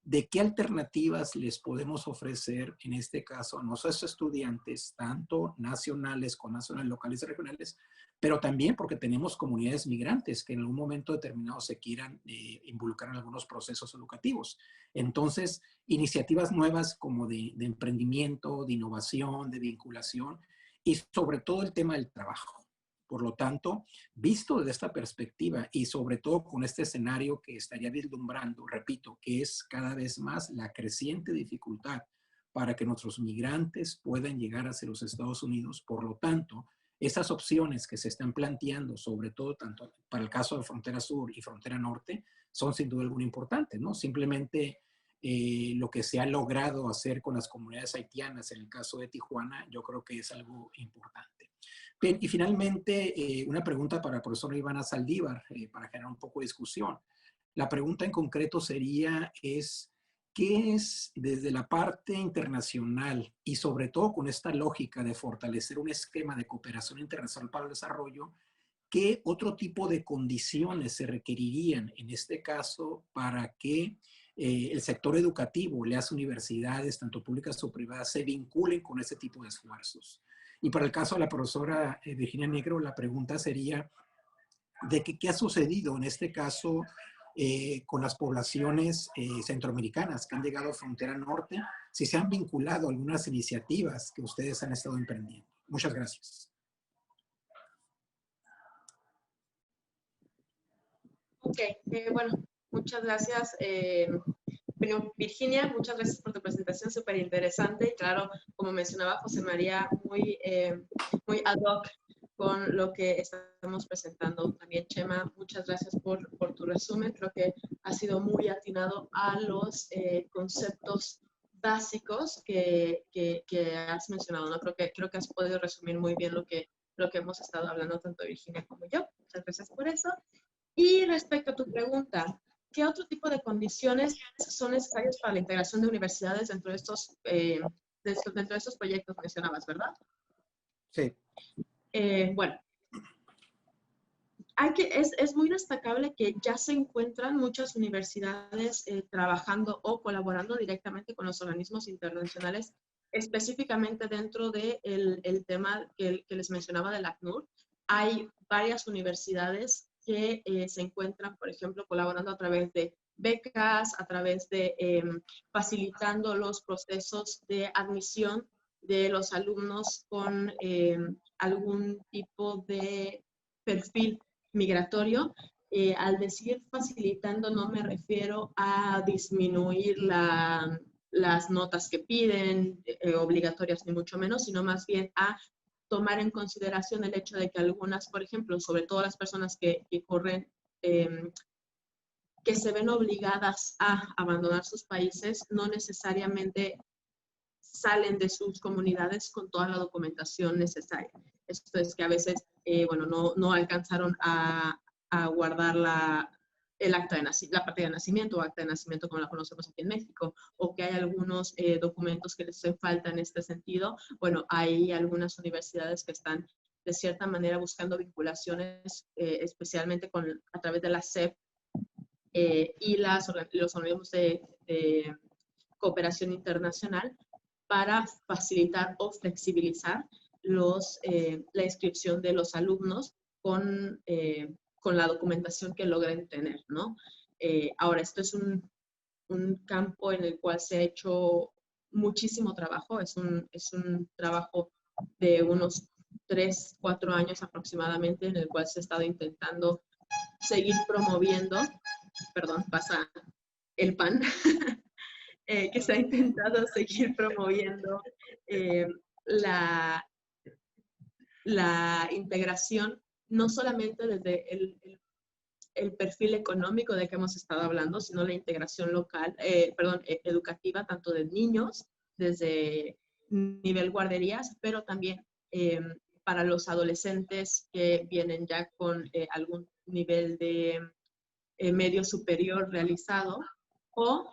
de qué alternativas les podemos ofrecer, en este caso, a nuestros estudiantes, tanto nacionales, connacionales, locales y regionales, pero también porque tenemos comunidades migrantes que en algún momento determinado se quieran involucrar en algunos procesos educativos. Entonces, iniciativas nuevas como de emprendimiento, de innovación, de vinculación y sobre todo el tema del trabajo. Por lo tanto, visto desde esta perspectiva y sobre todo con este escenario que estaría vislumbrando, repito, que es cada vez más la creciente dificultad para que nuestros migrantes puedan llegar hacia los Estados Unidos. Por lo tanto, esas opciones que se están planteando, sobre todo tanto para el caso de frontera sur y frontera norte, son sin duda alguna importantes, ¿no? Simplemente lo que se ha logrado hacer con las comunidades haitianas en el caso de Tijuana, yo creo que es algo importante. Bien, y finalmente, una pregunta para la profesora Ivana Saldívar, para generar un poco de discusión. La pregunta en concreto sería, ¿qué es desde la parte internacional y sobre todo con esta lógica de fortalecer un esquema de cooperación internacional para el desarrollo, qué otro tipo de condiciones se requerirían en este caso para que el sector educativo, las universidades, tanto públicas o privadas, se vinculen con ese tipo de esfuerzos? Y para el caso de la profesora Virginia Negro, la pregunta sería de qué ha sucedido en este caso con las poblaciones centroamericanas que han llegado a frontera norte, si se han vinculado a algunas iniciativas que ustedes han estado emprendiendo. Muchas gracias. Ok, bueno, muchas gracias. Bueno, Virginia, muchas gracias por tu presentación, súper interesante. Y claro, como mencionaba José María, muy ad hoc con lo que estamos presentando. También, Chema, muchas gracias por tu resumen. Creo que ha sido muy atinado a los conceptos básicos que has mencionado, ¿no? Creo que has podido resumir muy bien lo que hemos estado hablando tanto Virginia como yo. Muchas gracias por eso. Y respecto a tu pregunta, ¿qué otro tipo de condiciones son necesarias para la integración de universidades dentro de estos proyectos que mencionabas, verdad? Sí. Bueno, es muy destacable que ya se encuentran muchas universidades trabajando o colaborando directamente con los organismos internacionales, específicamente dentro del tema que les mencionaba del ACNUR. Hay varias universidades que se encuentran, por ejemplo, colaborando a través de becas, a través de facilitando los procesos de admisión de los alumnos con algún tipo de perfil migratorio. Al decir facilitando no me refiero a disminuir las notas que piden, obligatorias ni mucho menos, sino más bien a tomar en consideración el hecho de que algunas, por ejemplo, sobre todo las personas que corren, que se ven obligadas a abandonar sus países, no necesariamente salen de sus comunidades con toda la documentación necesaria. Esto es que a veces, bueno, no alcanzaron a guardar la partida de nacimiento o acta de nacimiento como la conocemos aquí en México, o que hay algunos documentos que les hacen falta en este sentido. Bueno, hay algunas universidades que están de cierta manera buscando vinculaciones, especialmente a través de la SEP y los organismos de cooperación internacional, para facilitar o flexibilizar la inscripción de los alumnos con la documentación que logren tener, ¿no? Ahora, esto es un campo en el cual se ha hecho muchísimo trabajo, es un trabajo de unos 3, 4 años aproximadamente, en el cual se ha estado intentando seguir promoviendo, perdón, pasa el pan, que se ha intentado seguir promoviendo la integración, no solamente desde el perfil económico de que hemos estado hablando, sino la integración local, educativa, tanto de niños desde nivel guarderías, pero también para los adolescentes que vienen ya con algún nivel de medio superior realizado, o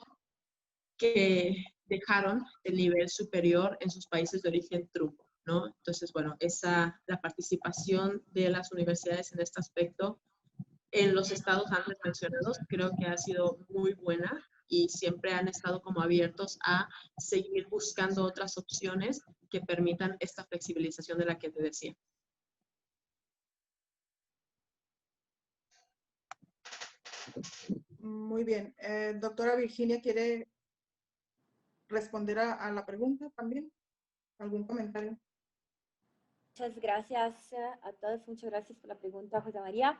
que dejaron el nivel superior en sus países de origen trunco, ¿no? Entonces, bueno, la participación de las universidades en este aspecto en los estados antes mencionados creo que ha sido muy buena, y siempre han estado como abiertos a seguir buscando otras opciones que permitan esta flexibilización de la que te decía. Muy bien. Doctora Virginia, ¿quiere responder a la pregunta también? ¿Algún comentario? Muchas gracias a todos, muchas gracias por la pregunta, José María.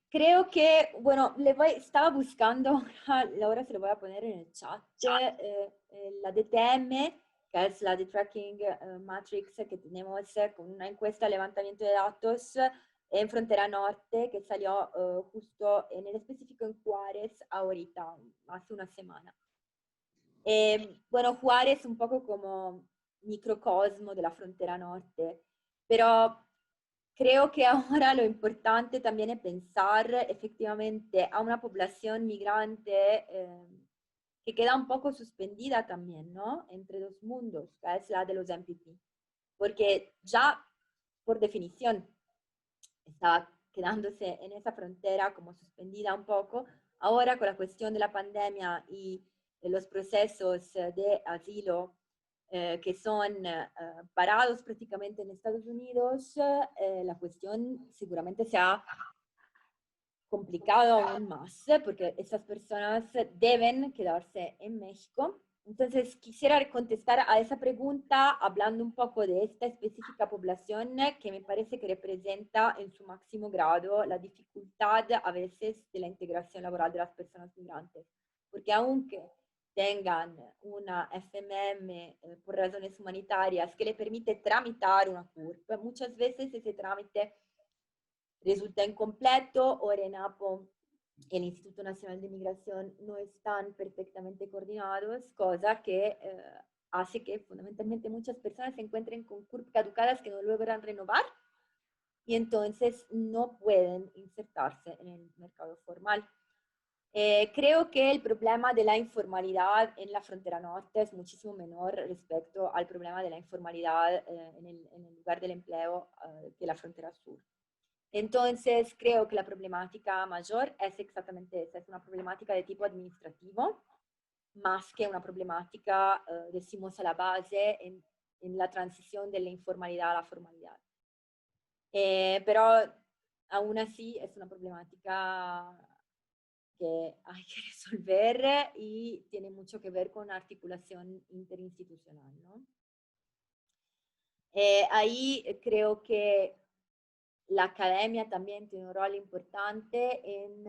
Creo que, bueno, estaba buscando, ahora se lo voy a poner en el chat, la DTM, que es la de Tracking Matrix que tenemos con una encuesta de levantamiento de datos en Frontera Norte, que salió justo en el específico en Juárez ahorita, hace una semana. Bueno, Juárez es un poco como microcosmo de la Frontera Norte, pero creo que ahora lo importante también es pensar efectivamente a una población migrante que queda un poco suspendida también, ¿no? Entre dos mundos, que es la de los MPP. Porque ya, por definición, estaba quedándose en esa frontera como suspendida un poco. Ahora, con la cuestión de la pandemia y de los procesos de asilo que son parados prácticamente en Estados Unidos, la cuestión seguramente se ha complicado aún más, porque estas personas deben quedarse en México. Entonces, quisiera contestar a esa pregunta hablando un poco de esta específica población que me parece que representa en su máximo grado la dificultad a veces de la integración laboral de las personas migrantes. Porque aunque tengan una FMM por razones humanitarias que le permite tramitar una CURP, muchas veces ese trámite resulta incompleto, o RENAPO, el Instituto Nacional de Migración, no están perfectamente coordinados, cosa que hace que fundamentalmente muchas personas se encuentren con CURP caducadas que no logran renovar y entonces no pueden insertarse en el mercado formal. Creo que el problema de la informalidad en la frontera norte es muchísimo menor respecto al problema de la informalidad en el lugar del empleo que la frontera sur. Entonces, creo que la problemática mayor es exactamente esa, es una problemática de tipo administrativo, más que una problemática, decimos, a la base en la transición de la informalidad a la formalidad. Pero aún así es una problemática que hay que resolver y tiene mucho que ver con articulación interinstitucional, ¿no? Ahí creo que la academia también tiene un rol importante en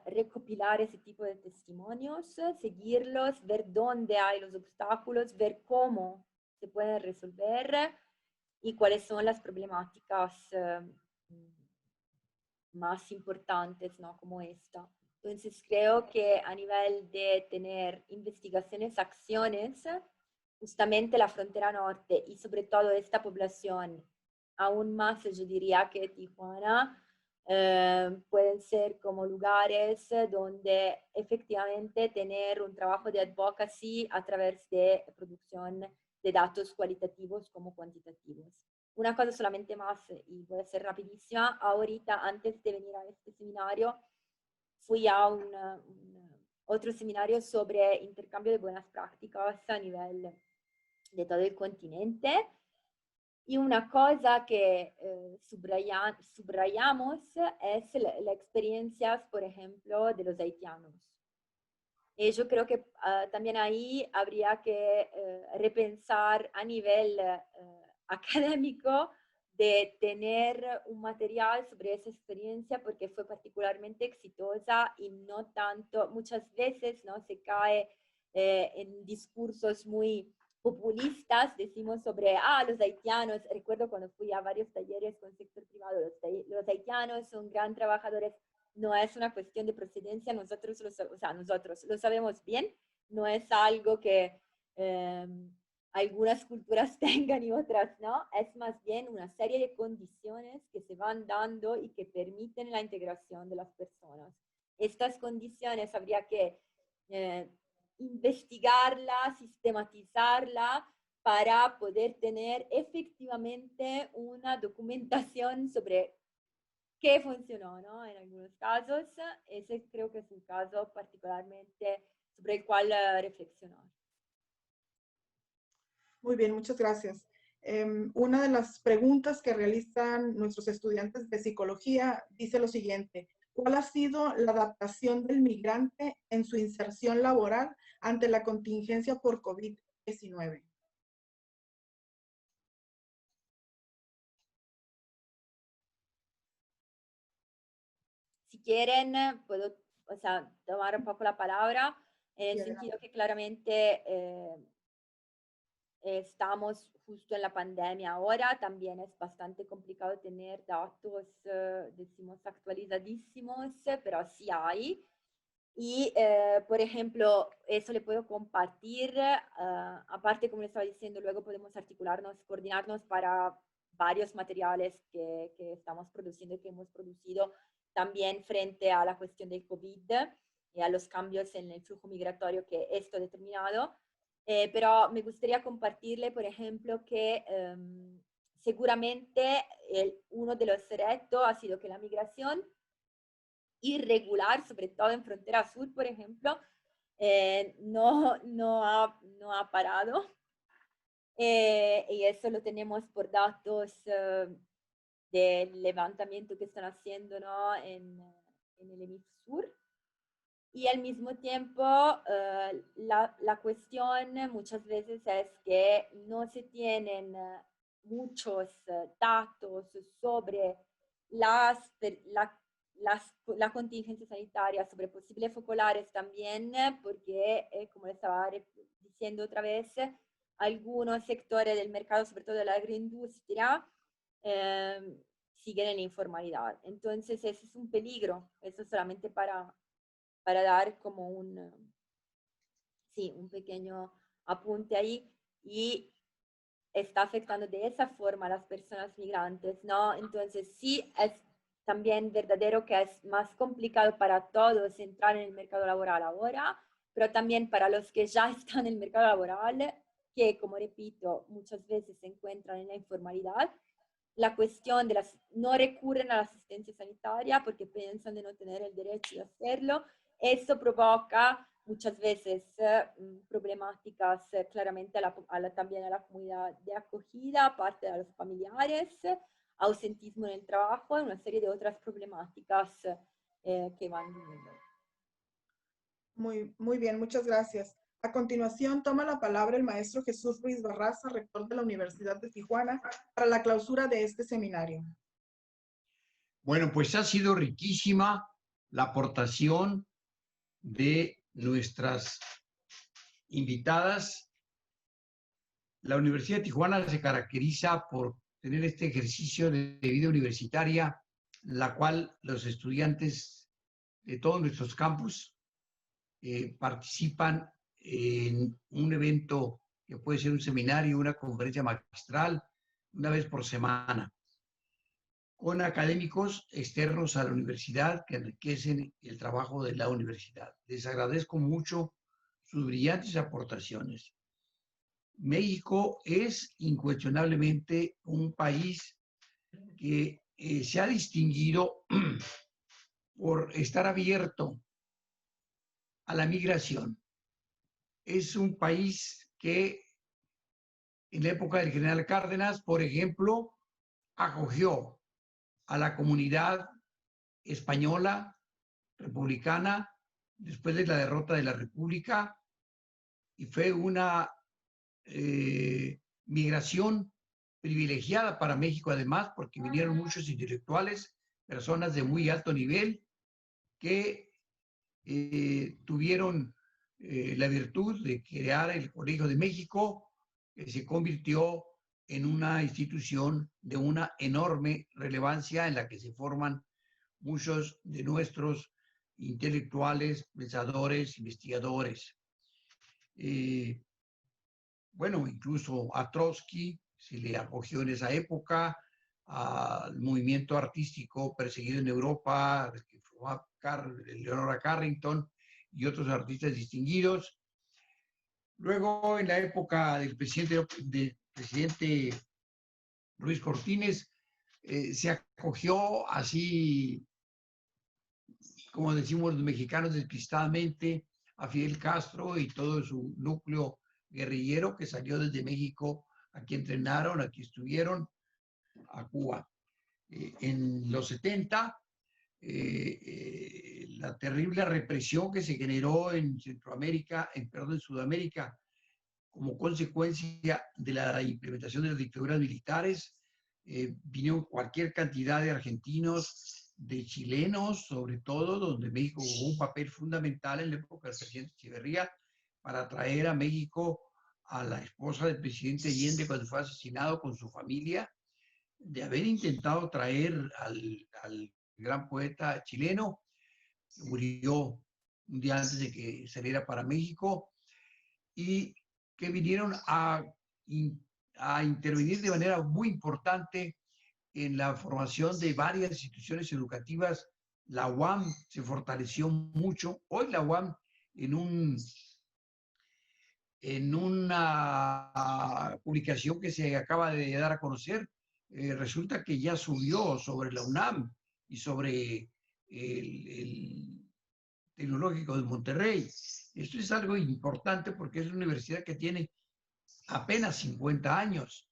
recopilar ese tipo de testimonios, seguirlos, ver dónde hay los obstáculos, ver cómo se pueden resolver y cuáles son las problemáticas más importantes, ¿no? Como esta. Entonces creo que a nivel de tener investigaciones, acciones, justamente la frontera norte y sobre todo esta población, aún más yo diría que Tijuana, pueden ser como lugares donde efectivamente tener un trabajo de advocacy a través de producción de datos cualitativos como cuantitativos. Una cosa solamente más, y voy a ser rapidísima, ahorita antes de venir a este seminario, fui a otro seminario sobre intercambio de buenas prácticas a nivel de todo el continente. Y una cosa que subrayamos es la experiencia, por ejemplo, de los haitianos. Y yo creo que también ahí habría que repensar a nivel académico de tener un material sobre esa experiencia porque fue particularmente exitosa y no tanto, muchas veces no se cae en discursos muy populistas, decimos sobre, los haitianos, recuerdo cuando fui a varios talleres con el sector privado, los haitianos son gran trabajadores, no es una cuestión de procedencia, nosotros lo sabemos bien, no es algo que algunas culturas tengan y otras no, es más bien una serie de condiciones que se van dando y que permiten la integración de las personas. Estas condiciones habría que investigarla, sistematizarla para poder tener efectivamente una documentación sobre qué funcionó, ¿no? En algunos casos, ese creo que es un caso particularmente sobre el cual reflexionar. Muy bien, muchas gracias. Una de las preguntas que realizan nuestros estudiantes de psicología dice lo siguiente: ¿cuál ha sido la adaptación del migrante en su inserción laboral ante la contingencia por COVID-19? Si quieren, puedo tomar un poco la palabra, en el sentido que claramente estamos justo en la pandemia ahora, también es bastante complicado tener datos, decimos, actualizadísimos, pero sí hay. Y, por ejemplo, eso le puedo compartir, aparte, como le estaba diciendo, luego podemos articularnos, coordinarnos para varios materiales que estamos produciendo y que hemos producido también frente a la cuestión del COVID y a los cambios en el flujo migratorio que esto ha determinado. Pero me gustaría compartirle, por ejemplo, que seguramente uno de los retos ha sido que la migración irregular, sobre todo en frontera sur, por ejemplo, no ha parado. Y eso lo tenemos por datos del levantamiento que están haciendo, ¿no? en el hemisferio sur. Y al mismo tiempo, la cuestión muchas veces es que no se tienen muchos datos sobre la contingencia sanitaria, sobre posibles focolares también, porque, como le estaba diciendo otra vez, algunos sectores del mercado, sobre todo de la agroindustria, siguen en la informalidad. Entonces, ese es un peligro. Eso solamente para dar como un pequeño apunte ahí, y está afectando de esa forma a las personas migrantes, ¿no? Entonces sí es también verdadero que es más complicado para todos entrar en el mercado laboral ahora, pero también para los que ya están en el mercado laboral, que, como repito, muchas veces se encuentran en la informalidad. La cuestión de no recurren a la asistencia sanitaria porque piensan de no tener el derecho de hacerlo. Eso provoca muchas veces problemáticas claramente también a la comunidad de acogida, aparte de los familiares, ausentismo en el trabajo y una serie de otras problemáticas que van viviendo. Muy bien, muchas gracias. A continuación, toma la palabra el maestro Jesús Ruiz Barraza, rector de la Universidad de Tijuana, para la clausura de este seminario. Bueno, pues ha sido riquísima la aportación de nuestras invitadas. La Universidad de Tijuana se caracteriza por tener este ejercicio de vida universitaria, la cual los estudiantes de todos nuestros campus participan en un evento que puede ser un seminario, una conferencia magistral, una vez por semana. con académicos externos a la universidad que enriquecen el trabajo de la universidad. Les agradezco mucho sus brillantes aportaciones. México es incuestionablemente un país que se ha distinguido por estar abierto a la migración. Es un país que en la época del general Cárdenas, por ejemplo, acogió a la comunidad española, republicana, después de la derrota de la República, y fue una migración privilegiada para México, además, porque vinieron muchos intelectuales, personas de muy alto nivel, que tuvieron la virtud de crear el Colegio de México, que se convirtió en una institución de una enorme relevancia en la que se forman muchos de nuestros intelectuales, pensadores, investigadores. Bueno, incluso a Trotsky se le acogió en esa época, al movimiento artístico perseguido en Europa, que formaba Leonora Carrington y otros artistas distinguidos. Luego, en la época del presidente Ruiz Cortines, se acogió así, como decimos los mexicanos despistadamente, a Fidel Castro y todo su núcleo guerrillero que salió desde México. Aquí entrenaron, aquí estuvieron, a Cuba. En los 70, la terrible represión que se generó en Centroamérica, en Sudamérica, como consecuencia de la implementación de las dictaduras militares, vinieron cualquier cantidad de argentinos, de chilenos, sobre todo, donde México jugó un papel fundamental en la época del presidente Echeverría para traer a México a la esposa del presidente Allende cuando fue asesinado con su familia, de haber intentado traer al gran poeta chileno, que murió un día antes de que saliera para México, y que vinieron a intervenir de manera muy importante en la formación de varias instituciones educativas. La UAM se fortaleció mucho. Hoy la UAM, en una publicación que se acaba de dar a conocer, resulta que ya subió sobre la UNAM y sobre el Tecnológico de Monterrey. Esto es algo importante porque es una universidad que tiene apenas 50 años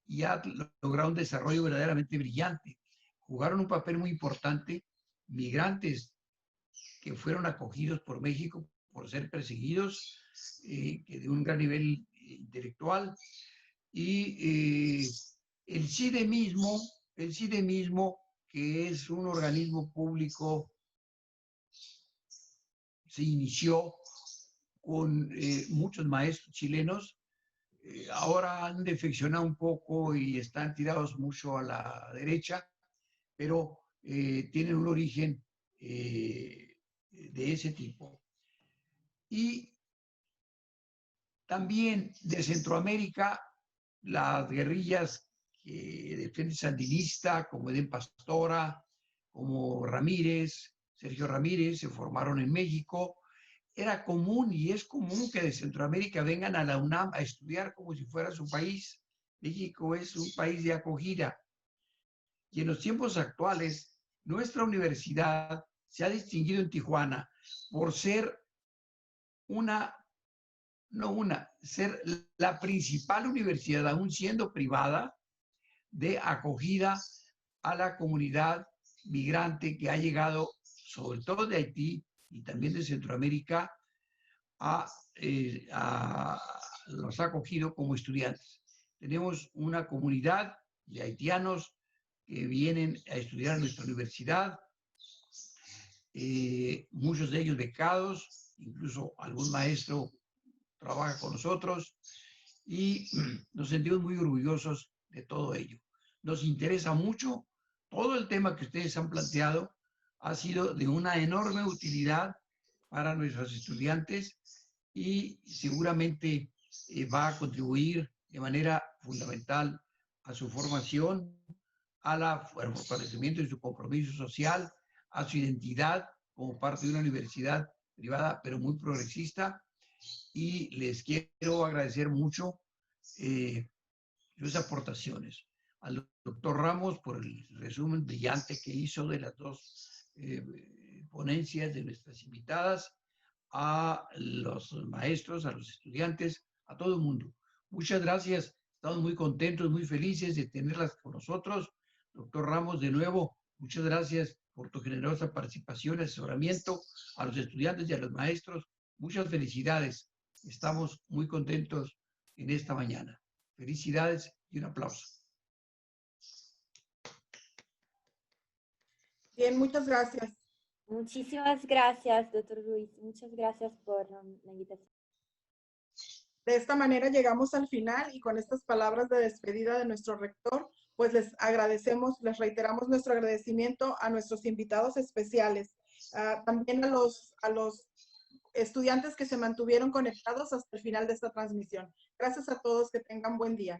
y ha logrado un desarrollo verdaderamente brillante. Jugaron un papel muy importante migrantes que fueron acogidos por México por ser perseguidos, que de un gran nivel intelectual, y el CIDE mismo, que es un organismo público, se inició con muchos maestros chilenos. Ahora han defeccionado un poco y están tirados mucho a la derecha, pero tienen un origen de ese tipo. Y también de Centroamérica, las guerrillas que defienden sandinista, como Edén Pastora, como Ramírez, Sergio Ramírez, se formaron en México. Era común y es común que de Centroamérica vengan a la UNAM a estudiar como si fuera su país. México es un país de acogida. Y en los tiempos actuales, nuestra universidad se ha distinguido en Tijuana por ser ser la principal universidad, aún siendo privada, de acogida a la comunidad migrante que ha llegado, sobre todo de Haití y también de Centroamérica, los ha acogido como estudiantes. Tenemos una comunidad de haitianos que vienen a estudiar en nuestra universidad, muchos de ellos becados, incluso algún maestro trabaja con nosotros y nos sentimos muy orgullosos de todo ello. Nos interesa mucho, todo el tema que ustedes han planteado ha sido de una enorme utilidad para nuestros estudiantes y seguramente va a contribuir de manera fundamental a su formación, al fortalecimiento de su compromiso social, a su identidad como parte de una universidad privada, pero muy progresista. Y les quiero agradecer mucho sus aportaciones. Al doctor Ramos por el resumen brillante que hizo de las dos ponencias de nuestras invitadas, a los maestros, a los estudiantes, a todo el mundo. Muchas gracias. Estamos muy contentos, muy felices de tenerlas con nosotros. Doctor Ramos, de nuevo, muchas gracias por tu generosa participación y asesoramiento. A los estudiantes y a los maestros, muchas felicidades. Estamos muy contentos en esta mañana. Felicidades y un aplauso. Bien, muchas gracias. Muchísimas gracias, doctor Ruiz. Muchas gracias por la invitación. De esta manera llegamos al final y con estas palabras de despedida de nuestro rector, pues les agradecemos, les reiteramos nuestro agradecimiento a nuestros invitados especiales, también a los estudiantes que se mantuvieron conectados hasta el final de esta transmisión. Gracias a todos, que tengan buen día.